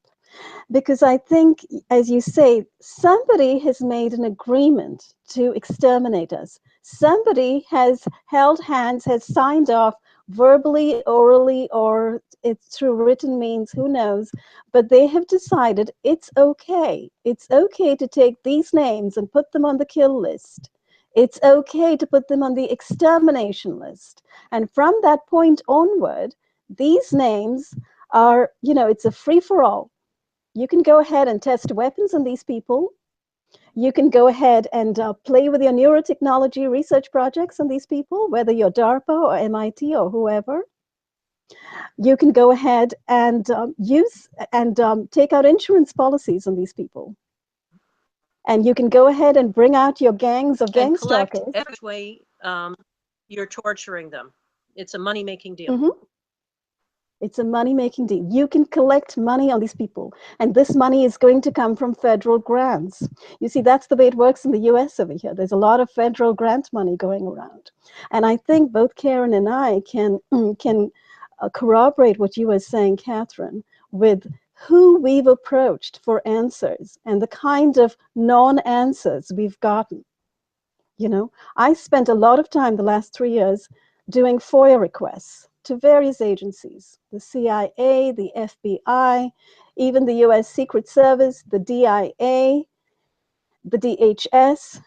Because I think, as you say, somebody has made an agreement to exterminate us. Somebody has held hands, has signed off verbally, orally, or it's through written means, who knows. But they have decided it's okay. It's okay to take these names and put them on the kill list. It's okay to put them on the extermination list. And from that point onward, these names are, it's a free-for-all. You can go ahead and test weapons on these people. You can go ahead and play with your neurotechnology research projects on these people, whether you're DARPA or MIT or whoever. You can go ahead and take out insurance policies on these people. And you can go ahead and bring out your gangs of gang stalkers. Every way you're torturing them. It's a money-making deal. It's a money-making deal. You can collect money on these people, and this money is going to come from federal grants. You see, that's the way it works in the US over here. There's a lot of federal grant money going around. And I think both Karen and I can corroborate what you were saying, Katherine, with who we've approached for answers and the kind of non-answers we've gotten. I spent a lot of time the last 3 years doing FOIA requests to various agencies, the CIA, the FBI, even the US Secret Service, the DIA, the DHS,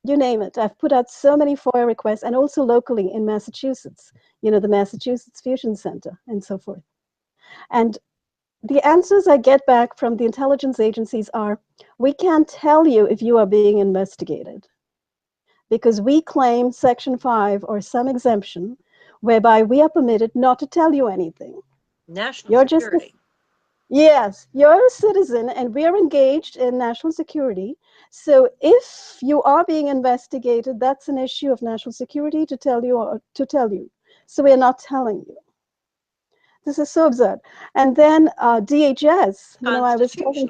you name it. I've put out so many FOIA requests, and also locally in Massachusetts, the Massachusetts Fusion Center and so forth. And the answers I get back from the intelligence agencies are, we can't tell you if you are being investigated because we claim Section 5 or some exemption whereby we are permitted not to tell you anything. National security. Yes, you're a citizen and we're engaged in national security. So if you are being investigated, that's an issue of national security to tell you or to tell you. So we're not telling you. This is so absurd. And then DHS, I was talking.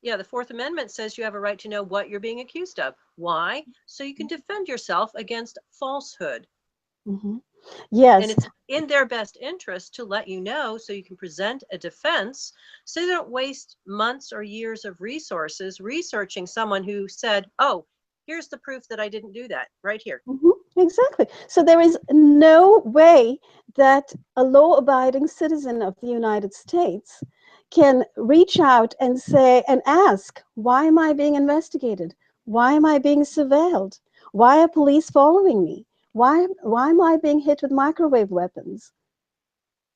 The Fourth Amendment says you have a right to know what you're being accused of. Why? So you can defend yourself against falsehood. Yes. And it's in their best interest to let you know so you can present a defense so they don't waste months or years of resources researching someone who said, oh, here's the proof that I didn't do that right here. Exactly. So there is no way that a law-abiding citizen of the United States can reach out and say and ask, why am I being investigated? Why am I being surveilled? Why are police following me? Why am I being hit with microwave weapons?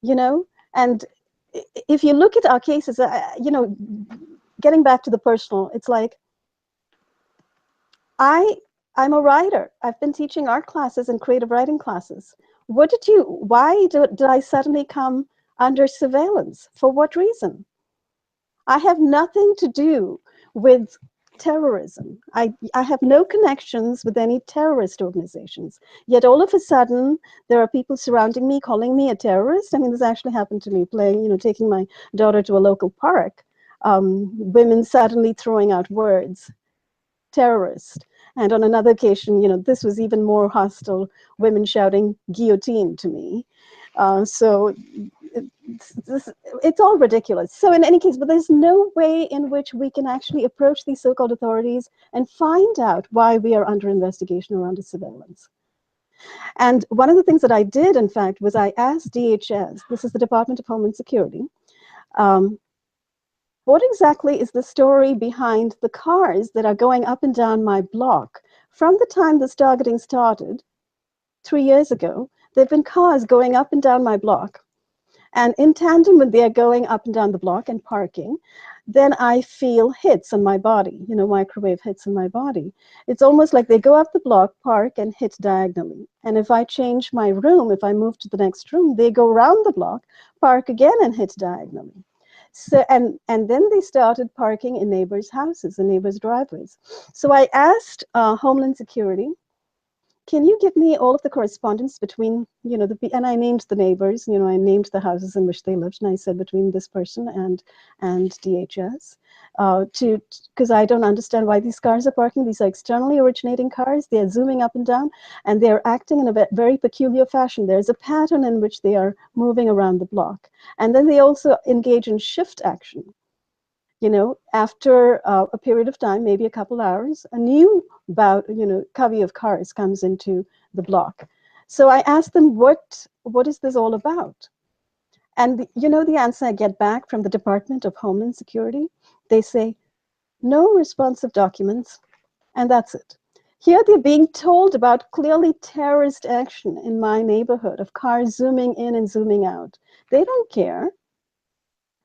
And if you look at our cases, getting back to the personal, it's like, I'm a writer. I've been teaching art classes and creative writing classes. Why did I suddenly come under surveillance? For what reason? I have nothing to do with terrorism. I have no connections with any terrorist organizations. Yet all of a sudden, there are people surrounding me calling me a terrorist. I mean, this actually happened to me playing, taking my daughter to a local park. Women suddenly throwing out words, terrorist. And on another occasion, this was even more hostile, women shouting guillotine to me. So it's all ridiculous. So in any case, but there's no way in which we can actually approach these so-called authorities and find out why we are under investigation or under surveillance. And one of the things that I did, in fact, was I asked DHS, this is the Department of Homeland Security, what exactly is the story behind the cars that are going up and down my block? From the time this targeting started, 3 years ago, there have been cars going up and down my block. And in tandem when they're going up and down the block and parking, then I feel hits on my body, microwave hits on my body. It's almost like they go up the block, park, and hit diagonally. And if I change my room, if I move to the next room, they go around the block, park again, and hit diagonally. So, and then they started parking in neighbors' houses, in neighbors' driveways. So I asked Homeland Security, can you give me all of the correspondence between, and I named the neighbors, I named the houses in which they lived, and I said between this person and DHS, because I don't understand why these cars are parking. These are externally originating cars. They are zooming up and down, and they are acting in a very peculiar fashion. There's a pattern in which they are moving around the block. And then they also engage in shift action. After a period of time, maybe a couple hours, a new covey of cars comes into the block. So I asked them, what is this all about? And the answer I get back from the Department of Homeland Security, they say, no responsive documents, and that's it. Here they're being told about clearly terrorist action in my neighborhood of cars zooming in and zooming out. They don't care.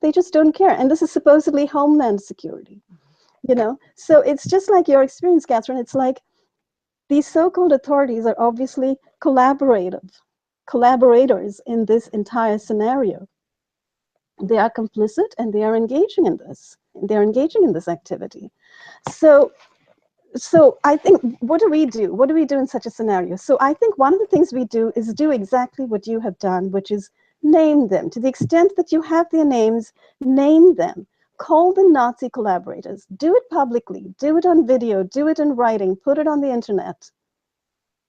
They just don't care. And this is supposedly Homeland Security, So it's just like your experience, Katherine. It's like these so-called authorities are obviously collaborators in this entire scenario. They are complicit and they are engaging in this. They're engaging in this activity. So I think, what do we do? What do we do in such a scenario? So I think one of the things we do is do exactly what you have done, which is name them. To the extent that you have their names, name them. Call them Nazi collaborators. Do it publicly. Do it on video. Do it in writing. Put it on the internet.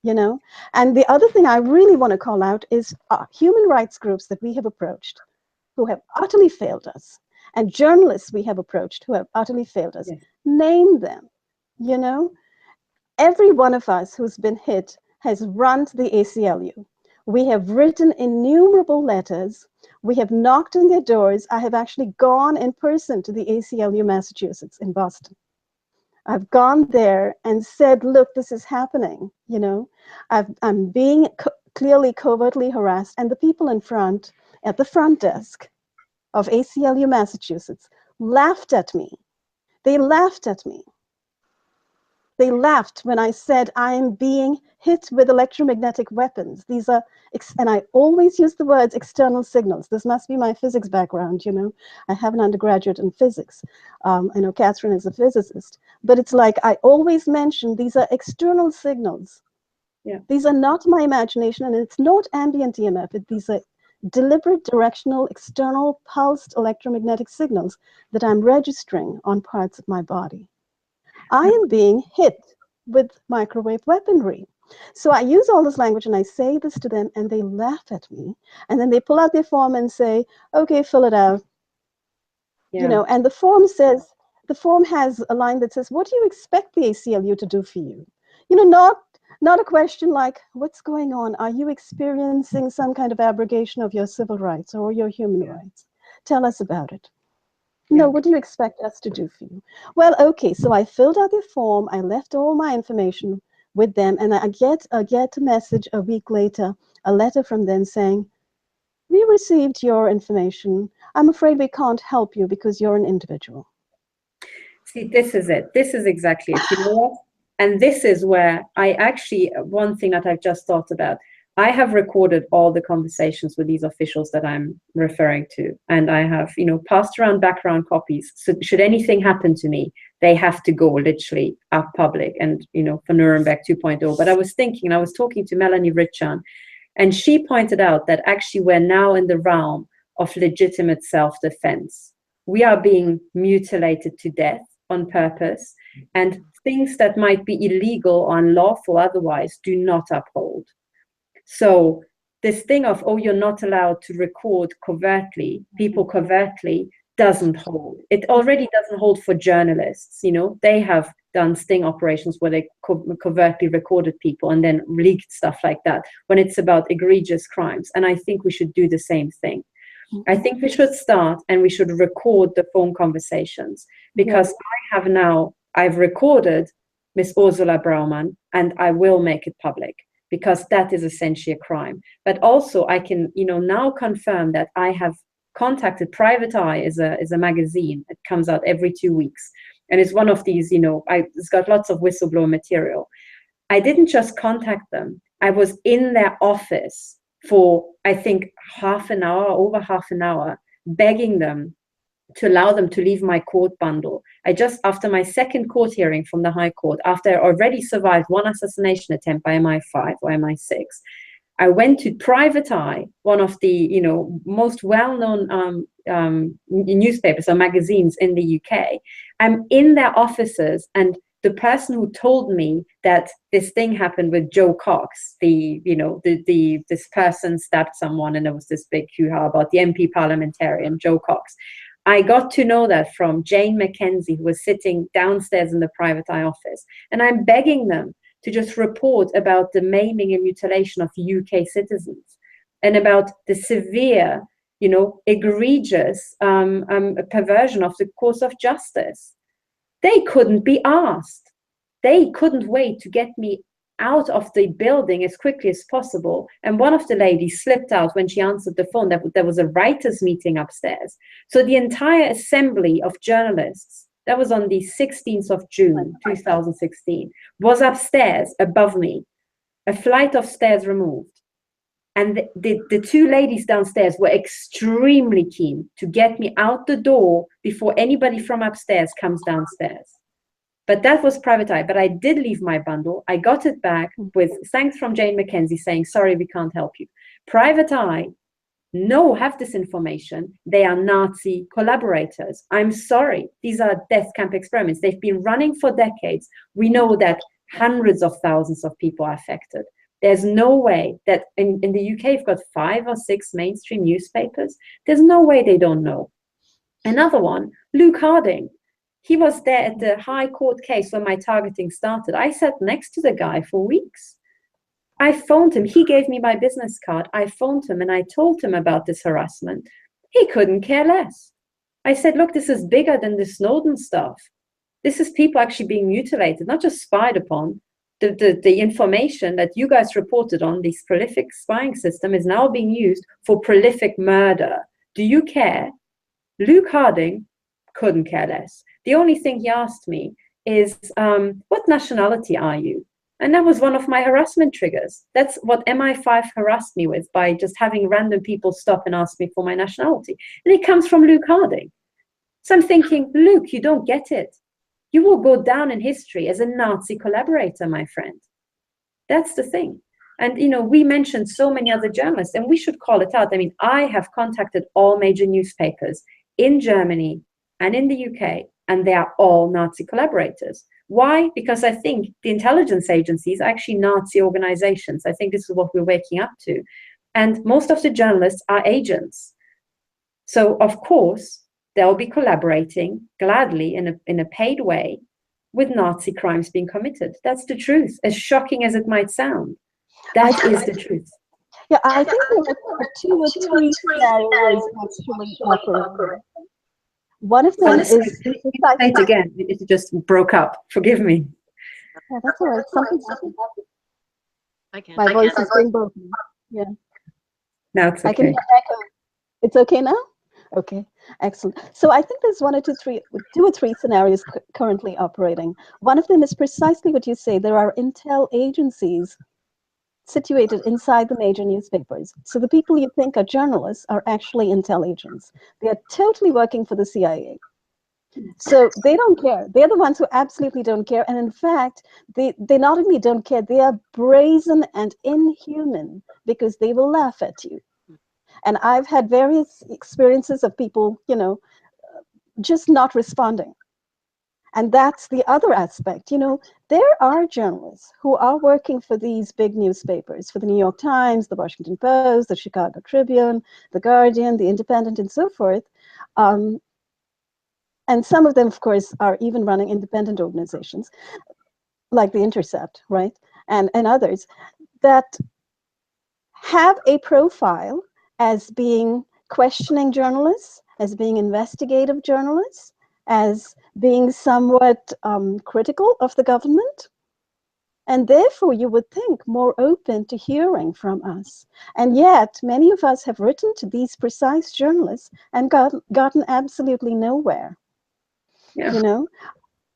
And the other thing I really want to call out is human rights groups that we have approached who have utterly failed us, and journalists we have approached who have utterly failed us. Yes. Name them. Every one of us who's been hit has run to the ACLU. We have written innumerable letters. We have knocked on their doors. I have actually gone in person to the ACLU, Massachusetts, in Boston. I've gone there and said, look, this is happening. I'm being clearly covertly harassed. And the people in front, at the front desk of ACLU, Massachusetts, laughed at me. They laughed at me. They laughed when I said I am being hit with electromagnetic weapons. These are, and I always use the words external signals. This must be my physics background, I have an undergraduate in physics. I know Katherine is a physicist, but it's like I always mention these are external signals. Yeah. These are not my imagination, and it's not ambient EMF. These are deliberate, directional, external, pulsed electromagnetic signals that I'm registering on parts of my body. I am being hit with microwave weaponry. So I use all this language and I say this to them and they laugh at me. And then they pull out their form and say, okay, fill it out. Yeah. And the form has a line that says, what do you expect the ACLU to do for you? Not a question like, what's going on? Are you experiencing some kind of abrogation of your civil rights or your human rights? Tell us about it. No, what do you expect us to do for you? Well, okay, so I filled out the form, I left all my information with them, and I get a message a week later, a letter from them saying, we received your information. I'm afraid we can't help you because you're an individual. See, this is it. This is exactly it. You know what? And this is where one thing that I've just thought about, I have recorded all the conversations with these officials that I'm referring to, and I have, passed around background copies. So should anything happen to me, they have to go literally up public and, you know, for Nuremberg 2.0. But I was thinking, I was talking to Melanie Vritschan, and she pointed out that actually we're now in the realm of legitimate self-defense. We are being mutilated to death on purpose, and things that might be illegal or unlawful otherwise do not uphold. So this thing of, oh, you're not allowed to record covertly, people covertly, doesn't hold. It already doesn't hold for journalists. You know, they have done sting operations where they covertly recorded people and then leaked stuff like that when it's about egregious crimes. And I think we should do the same thing. I think we should start and we should record the phone conversations, because I've recorded Miss Ursula Braumann, and I will make it public, because that is essentially a crime. But also I can, you know, now confirm that I have contacted Private Eye is a magazine. It comes out every 2 weeks. And it's one of these, you know, it's got lots of whistleblower material. I didn't just contact them. I was in their office for, I think, over half an hour, begging them to allow them to leave my court bundle. After my second court hearing from the High Court, after I already survived one assassination attempt by MI5 or MI6, I went to Private Eye, one of the, you know, most well-known newspapers or magazines in the UK. I'm in their offices, and the person who told me that this thing happened with Joe Cox, this person stabbed someone, and there was this big hoo-ha about the MP parliamentarian Joe Cox. I got to know that from Jane McKenzie, who was sitting downstairs in the Private Eye office. And I'm begging them to just report about the maiming and mutilation of UK citizens, and about the severe, you know, egregious perversion of the course of justice. They couldn't be asked. They couldn't wait to get me out of the building as quickly as possible. And one of the ladies slipped out when she answered the phone. There was a writers' meeting upstairs. So the entire assembly of journalists, that was on the 16th of June, 2016, was upstairs above me, a flight of stairs removed. And the two ladies downstairs were extremely keen to get me out the door before anybody from upstairs comes downstairs. But that was Private Eye. But I did leave my bundle. I got it back with thanks from Jane McKenzie saying, sorry, we can't help you. Private Eye have this information. They are Nazi collaborators. I'm sorry. These are death camp experiments. They've been running for decades. We know that hundreds of thousands of people are affected. There's no way that in the UK, you've got 5 or 6 mainstream newspapers. There's no way they don't know. Another one, Luke Harding. He was there at the High Court case when my targeting started. I sat next to the guy for weeks. I phoned him. He gave me my business card. I phoned him and I told him about this harassment. He couldn't care less. I said, look, this is bigger than the Snowden stuff. This is people actually being mutilated, not just spied upon. The information that you guys reported on, this prolific spying system, is now being used for prolific murder. Do you care? Luke Harding couldn't care less. The only thing he asked me is, what nationality are you? And that was one of my harassment triggers. That's what MI5 harassed me with, by just having random people stop and ask me for my nationality. And it comes from Luke Harding. So I'm thinking, Luke, you don't get it. You will go down in history as a Nazi collaborator, my friend. That's the thing. And, you know, we mentioned so many other journalists, and we should call it out. I mean, I have contacted all major newspapers in Germany and in the UK, and they are all Nazi collaborators. Why? Because I think the intelligence agencies are actually Nazi organizations. I think this is what we're waking up to. And most of the journalists are agents. So, of course, they'll be collaborating gladly in a paid way with Nazi crimes being committed. That's the truth, as shocking as it might sound. That is the truth. Yeah, I think there are 2 or 3 scenarios actually operating. One of them is... Say it again. It just broke up. Forgive me. Yeah, that's all right. Something happened. My voice is being broken. Yeah. No, it's okay. I can hear echo. It's okay now? Okay, excellent. So I think there's 2 or 3 scenarios currently operating. One of them is precisely what you say. There are intel agencies situated inside the major newspapers. So the people you think are journalists are actually intel agents. They are totally working for the CIA. So they don't care. They're the ones who absolutely don't care. And in fact, they not only don't care, they are brazen and inhuman because they will laugh at you. And I've had various experiences of people, you know, just not responding. And that's the other aspect. You know, there are journalists who are working for these big newspapers, for the New York Times, the Washington Post, the Chicago Tribune, the Guardian, the Independent, and so forth. And some of them, of course, are even running independent organizations like The Intercept, right? And others that have a profile as being questioning journalists, as being investigative journalists, as being somewhat critical of the government. And therefore, you would think more open to hearing from us. And yet, many of us have written to these precise journalists and gotten absolutely nowhere. Yeah. You know,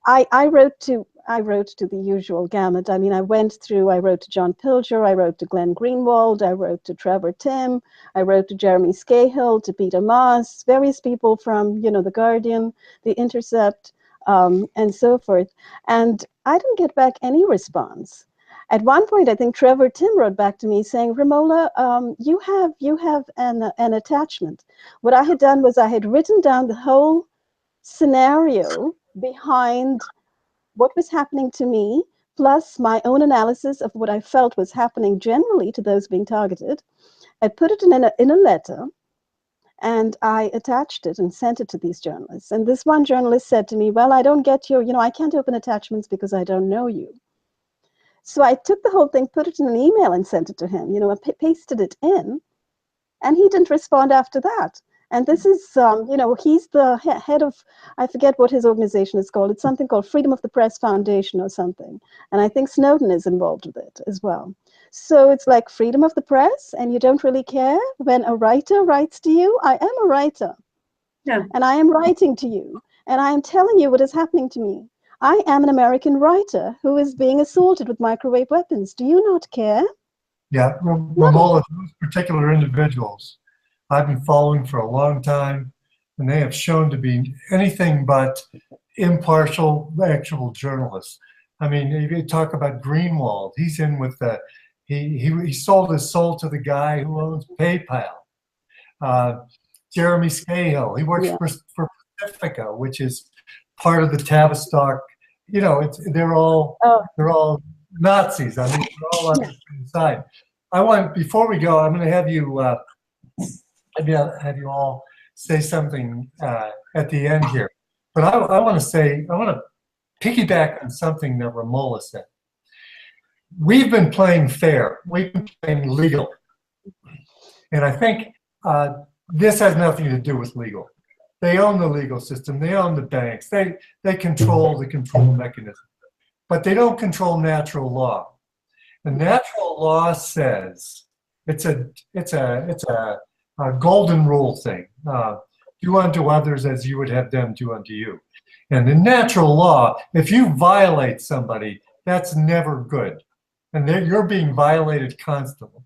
I wrote to the usual gamut. I mean, I wrote to John Pilger, I wrote to Glenn Greenwald, I wrote to Trevor Tim, I wrote to Jeremy Scahill, to Peter Moss, various people from, you know, The Guardian, The Intercept, and so forth. And I didn't get back any response. At one point, I think Trevor Tim wrote back to me saying, Ramola, you have an attachment. What I had done was I had written down the whole scenario behind what was happening to me, plus my own analysis of what I felt was happening generally to those being targeted. I put it in a letter, and I attached it and sent it to these journalists. And this one journalist said to me, well, I don't get your, you know, I can't open attachments because I don't know you. So I took the whole thing, put it in an email and sent it to him, you know, I pasted it in, and he didn't respond after that. And this is, you know, he's the head of, I forget what his organization is called. It's something called Freedom of the Press Foundation or something. And I think Snowden is involved with it as well. So it's like freedom of the press, and you don't really care when a writer writes to you. I am a writer. Yeah. And I am writing to you. And I am telling you what is happening to me. I am an American writer who is being assaulted with microwave weapons. Do you not care? Yeah, Ramola, those particular individuals I've been following for a long time, and they have shown to be anything but impartial, actual journalists. I mean, if you talk about Greenwald, he's in with the, he sold his soul to the guy who owns PayPal. Jeremy Scahill, he works for Pacifica, which is part of the Tavistock. You know, they're all Nazis. I mean, they're all on the same side. Before we go, I'm going to have you. Have you all say something at the end here. But I want to piggyback on something that Ramola said. We've been playing fair. We've been playing legal. And I think this has nothing to do with legal. They own the legal system. They own the banks. They control the control mechanism. But they don't control natural law. And natural law says it's a golden rule thing. Do unto others as you would have them do unto you. And in natural law, if you violate somebody, that's never good. And you're being violated constantly.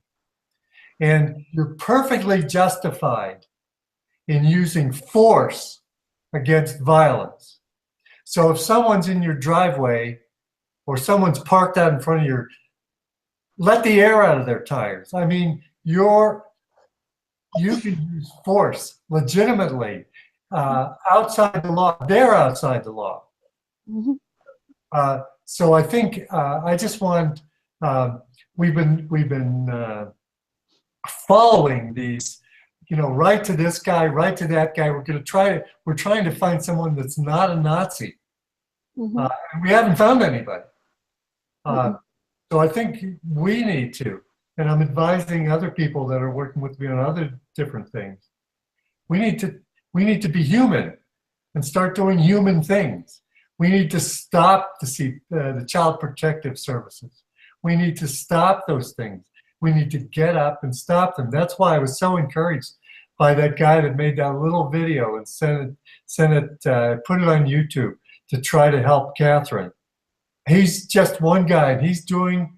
And you're perfectly justified in using force against violence. So if someone's in your driveway or someone's parked out in front of your, let the air out of their tires. I mean, you can use force legitimately outside the law. They're outside the law. Mm-hmm. So I think I just want we've been following these, you know, right to this guy, right to that guy. We're trying to find someone that's not a Nazi. Mm-hmm. And we haven't found anybody. Mm-hmm. So I think we need to. And I'm advising other people that are working with me on other different things. We need to be human and start doing human things. We need to stop the Child Protective Services. We need to stop those things. We need to get up and stop them. That's why I was so encouraged by that guy that made that little video and put it on YouTube to try to help Katherine. He's just one guy, and he's doing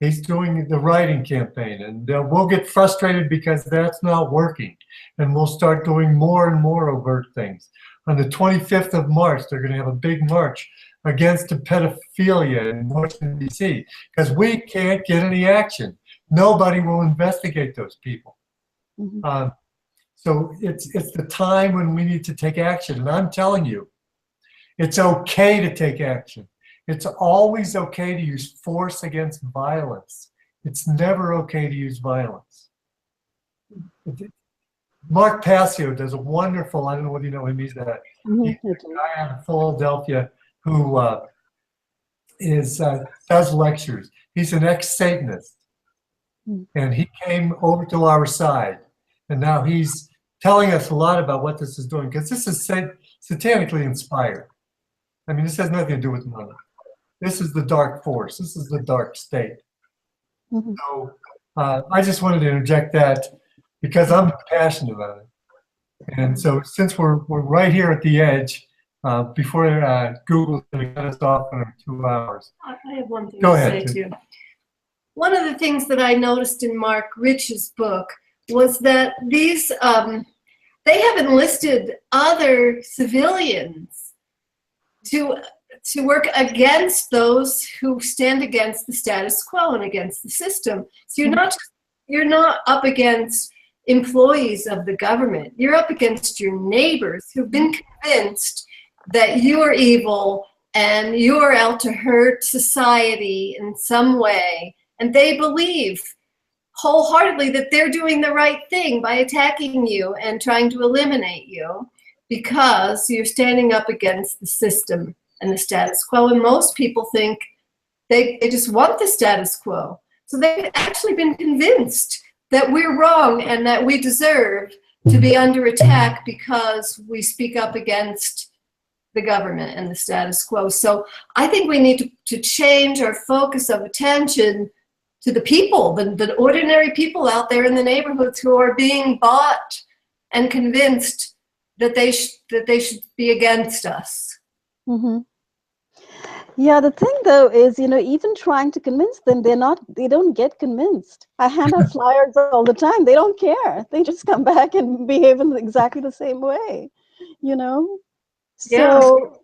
He's doing the writing campaign, and we'll get frustrated because that's not working. And we'll start doing more and more overt things. On the 25th of March, they're going to have a big march against the pedophilia in Washington, D.C., because we can't get any action. Nobody will investigate those people. Mm-hmm. So it's the time when we need to take action. And I'm telling you, it's okay to take action. It's always okay to use force against violence. It's never okay to use violence. Mark Passio does a wonderful, I don't know whether you know him, he's a guy out of Philadelphia who does lectures. He's an ex-Satanist. And he came over to our side. And now he's telling us a lot about what this is doing, because this is satanically inspired. I mean, this has nothing to do with money. This is the dark force. This is the dark state. Mm-hmm. So I just wanted to interject that because I'm passionate about it. And so since we're right here at the edge, before Google's going to cut us off in 2 hours. I have one thing Go to ahead. say too. One of the things that I noticed in Mark Rich's book was that these, they have enlisted other civilians to work against those who stand against the status quo and against the system. So you're not up against employees of the government. You're up against your neighbors who've been convinced that you're evil and you're out to hurt society in some way. And they believe wholeheartedly that they're doing the right thing by attacking you and trying to eliminate you because you're standing up against the system and the status quo. And most people think they just want the status quo. So they've actually been convinced that we're wrong and that we deserve to be under attack because we speak up against the government and the status quo. So I think we need to change our focus of attention to the people, the ordinary people out there in the neighborhoods who are being bought and convinced that they should be against us. Mm-hmm. Yeah, the thing though is, even trying to convince them, they don't get convinced. I hand out flyers all the time. They don't care. They just come back and behave in exactly the same way, Yeah. So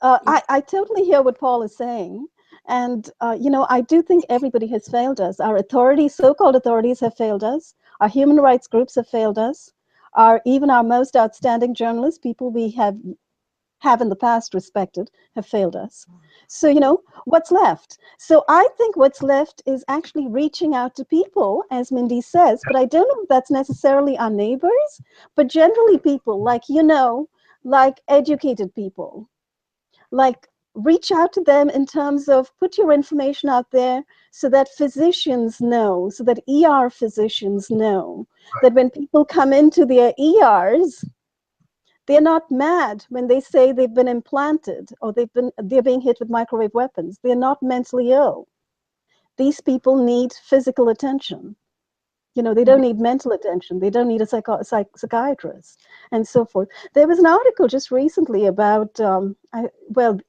I totally hear what Paul is saying. And, I do think everybody has failed us. Our authorities, so-called authorities, have failed us. Our human rights groups have failed us. Even our most outstanding journalists, people we have in the past respected, have failed us. So, what's left? So I think what's left is actually reaching out to people, as Mindy says, but I don't know if that's necessarily our neighbors, but generally people like educated people, reach out to them in terms of put your information out there so that physicians know, so that ER physicians know that when people come into their ERs, they're not mad when they say they've been implanted or they're being hit with microwave weapons. They're not mentally ill. These people need physical attention. They don't need mental attention. They don't need a psychiatrist and so forth. There was an article just recently about,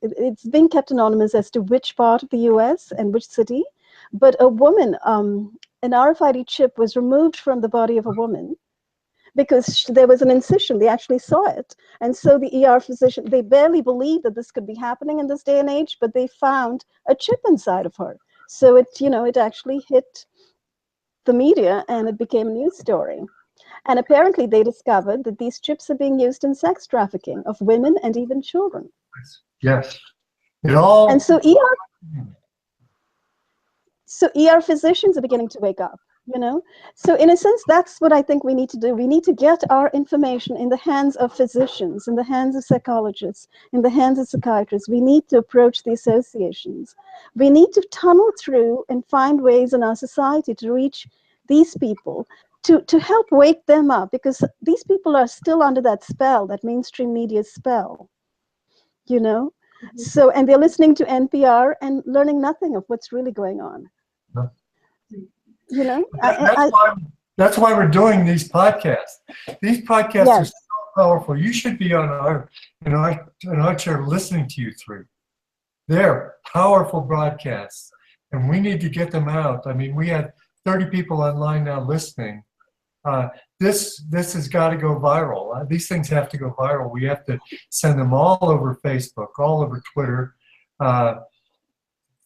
it's been kept anonymous as to which part of the US and which city, but a woman, an RFID chip was removed from the body of a woman because there was an incision. They actually saw it. And so the ER physician, they barely believed that this could be happening in this day and age, but they found a chip inside of her. So it actually hit the media and it became a news story. And apparently they discovered that these chips are being used in sex trafficking of women and even children. Yes. And so ER physicians are beginning to wake up, So in a sense, that's what I think we need to do. We need to get our information in the hands of physicians, in the hands of psychologists, in the hands of psychiatrists. We need to approach the associations. We need to tunnel through and find ways in our society to reach these people, to help wake them up, because these people are still under that spell, that mainstream media spell, Mm-hmm. So, and they're listening to NPR and learning nothing of what's really going on. No. That's why we're doing these podcasts. These podcasts are so powerful. You should be on our chair listening to you three. They're powerful broadcasts. and we need to get them out. I mean, we had 30 people online now listening. This has got to go viral. These things have to go viral. We have to send them all over Facebook, all over Twitter.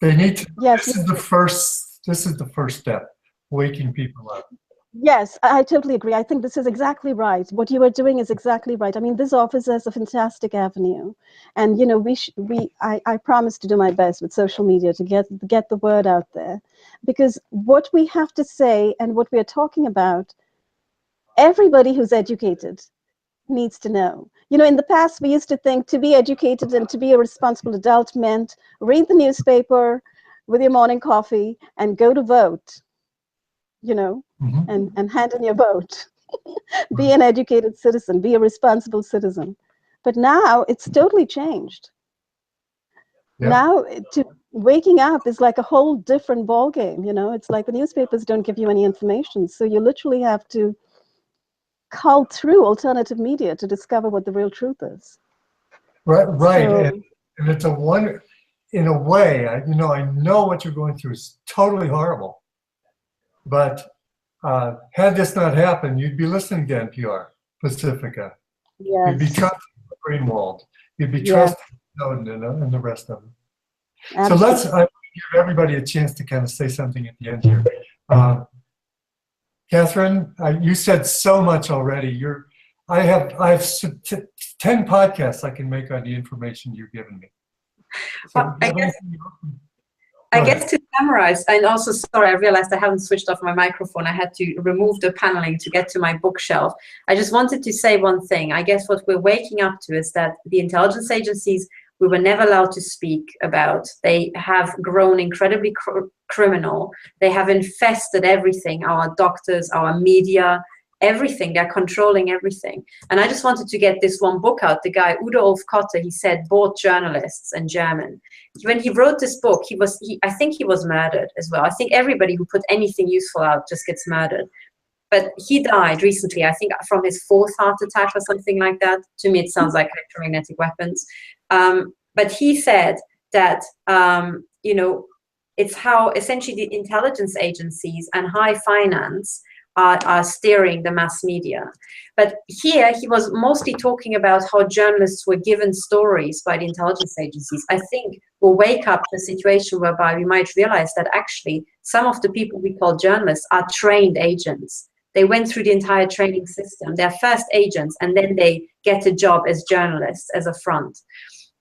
They need to. Yes. This is the first. This is the first step, waking people up. Yes, I totally agree. I think this is exactly right. What you are doing is exactly right. I mean, this offers us a fantastic avenue, and you know, I promise to do my best with social media to get the word out there, because what we have to say and what we are talking about, everybody who's educated needs to know. You know, in the past, we used to think to be educated and to be a responsible adult meant read the newspaper with your morning coffee and go to vote. You know, and hand in your vote. Be an educated citizen, be a responsible citizen. But now it's totally changed. Yeah. Now waking up is like a whole different ballgame, you know. It's like the newspapers don't give you any information. So you literally have to cull through alternative media to discover what the real truth is. Right. So, and it's in a way, I know what you're going through is totally horrible. But had this not happened, you'd be listening to NPR, Pacifica. Yes. You'd be trusting Greenwald. You'd be trusting Snowden and the rest of them. Absolutely. So let's give everybody a chance to kind of say something at the end here. Katherine, you said so much already. I have 10 podcasts I can make on the information you've given me. So I guess to summarize, and also, sorry, I realized I haven't switched off my microphone. I had to remove the paneling to get to my bookshelf. I just wanted to say one thing. I guess what we're waking up to is that the intelligence agencies we were never allowed to speak about. They have grown incredibly criminal. They have infested everything, our doctors, our media, everything. They're controlling everything. And I just wanted to get this one book out. The guy, Udo Ulfkotte, he said, both journalists and German. When he wrote this book, I think he was murdered as well. I think everybody who put anything useful out just gets murdered. But he died recently, I think from his 4th heart attack or something like that. To me, it sounds like electromagnetic weapons. But he said that, you know, it's how essentially the intelligence agencies and high finance are steering the mass media. But here he was mostly talking about how journalists were given stories by the intelligence agencies. I think we'll wake up to a situation whereby we might realize that actually some of the people we call journalists are trained agents. They went through the entire training system. They're first agents, and then they get a job as journalists, as a front.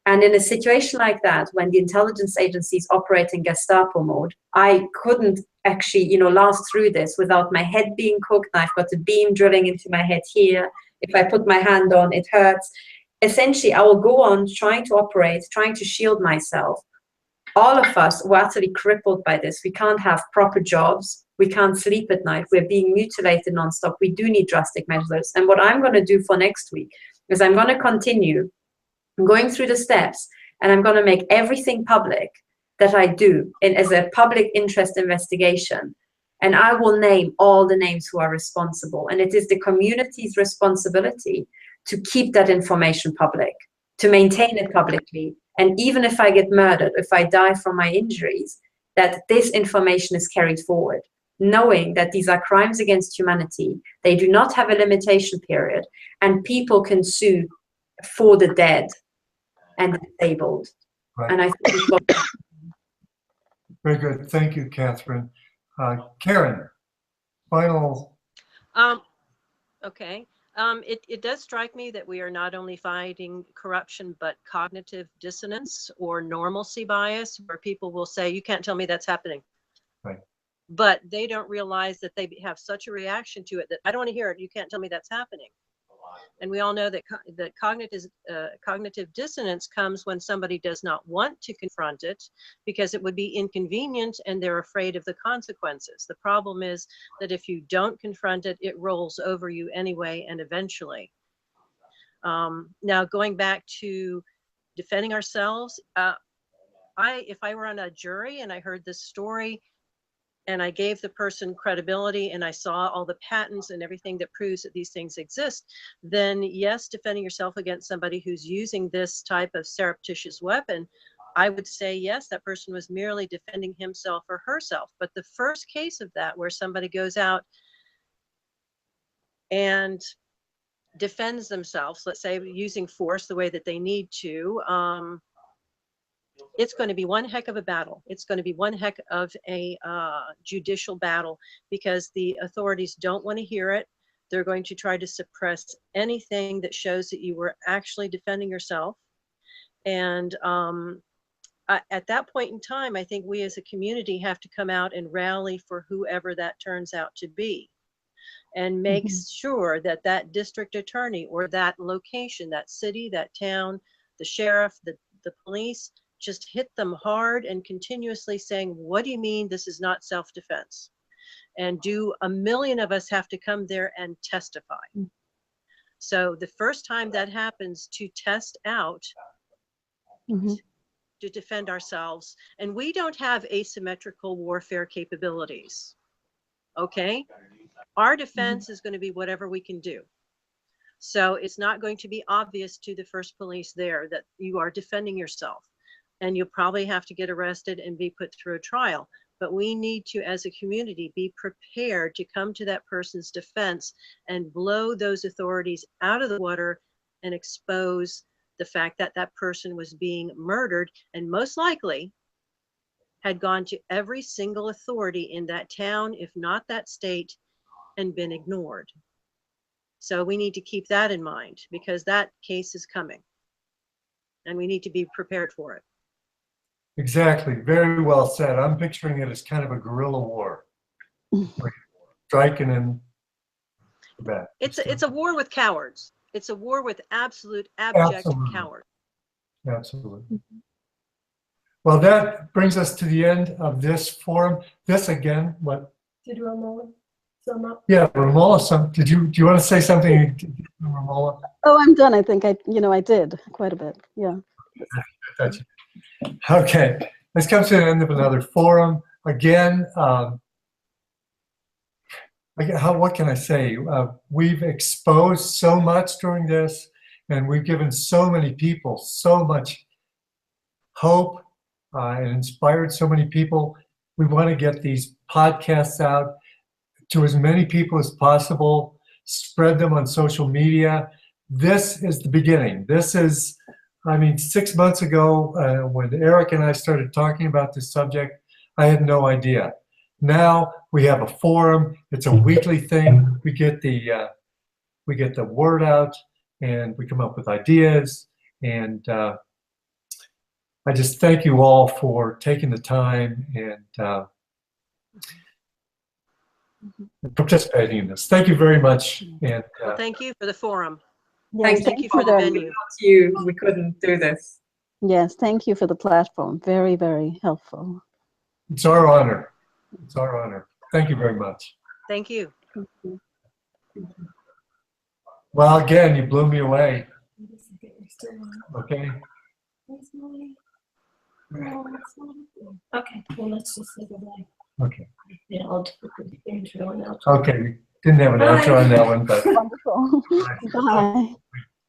And in a situation like that, when the intelligence agencies operate in Gestapo mode, I couldn't actually, you know, last through this without my head being cooked. I've got a beam drilling into my head here. If I put my hand on, it hurts. Essentially, I will go on trying to operate, trying to shield myself. All of us were utterly crippled by this. We can't have proper jobs. We can't sleep at night. We're being mutilated nonstop. We do need drastic measures. And what I'm going to do for next week is I'm going to continue going through the steps, and I'm going to make everything public that I do as a public interest investigation. And I will name all the names who are responsible. And it is the community's responsibility to keep that information public, to maintain it publicly. And even if I get murdered, if I die from my injuries, that this information is carried forward, knowing that these are crimes against humanity. They do not have a limitation period, and people can sue for the dead and disabled. Right. And I think very good. Thank you, Katherine. Karen, final. Okay. It does strike me that we are not only fighting corruption, but cognitive dissonance or normalcy bias, where people will say, you can't tell me that's happening. Right. But they don't realize that they have such a reaction to it that I don't want to hear it. You can't tell me that's happening. And we all know that cognitive dissonance comes when somebody does not want to confront it because it would be inconvenient and they're afraid of the consequences. The problem is that if you don't confront it, it rolls over you anyway and eventually. Now, going back to defending ourselves, if I were on a jury and I heard this story, and I gave the person credibility and I saw all the patents and everything that proves that these things exist, then yes, defending yourself against somebody who's using this type of surreptitious weapon I would say, yes, that person was merely defending himself or herself. But the first case of that, where somebody goes out and defends themselves, let's say using force the way that they need to, it's going to be one heck of a battle. It's going to be one heck of a judicial battle, because the authorities don't want to hear it. They're going to try to suppress anything that shows that you were actually defending yourself. And at that point in time, I think we as a community have to come out and rally for whoever that turns out to be, and make sure that that district attorney or that location, that city, that town, the sheriff, the police, just hit them hard and continuously saying, what do you mean this is not self-defense? And do a million of us have to come there and testify? So the first time that happens, to test out, to defend ourselves. And we don't have asymmetrical warfare capabilities, okay? Our defense is going to be whatever we can do. So it's not going to be obvious to the first police there that you are defending yourself, and you'll probably have to get arrested and be put through a trial. But we need to, as a community, be prepared to come to that person's defense and blow those authorities out of the water and expose the fact that that person was being murdered, and most likely had gone to every single authority in that town, if not that state, and been ignored. So we need to keep that in mind, because that case is coming and we need to be prepared for it. Exactly. Very well said. I'm picturing it as kind of a guerrilla war. Striking and back. It's a war with cowards. It's a war with absolute abject cowards. Absolutely. Well, that brings us to the end of this forum. This again, what? Did Ramola sum up? Yeah, Ramola, do you want to say something, Ramola? Oh, I'm done. I think I did quite a bit. Yeah. Okay, this comes to the end of another forum. Again, what can I say? We've exposed so much during this, and we've given so many people so much hope and inspired so many people. We want to get these podcasts out to as many people as possible, spread them on social media. This is the beginning. This is, I mean, 6 months ago, when Eric and I started talking about this subject, I had no idea. Now we have a forum. It's a weekly thing. We get the word out, and we come up with ideas. And I just thank you all for taking the time and participating in this. Thank you very much. And well, thank you for the forum. Yes, Thank you for the venue. Without you, we couldn't do this. Yes, thank you for the platform. Very, very helpful. it's our honor. It's our honor. Thank you very much. Thank you. Well, again, you blew me away. Okay. Okay, well, let's just say goodbye. Okay. Yeah, I'll do the intro and outro. Okay. We didn't have an outro on that one, but Wonderful. Bye.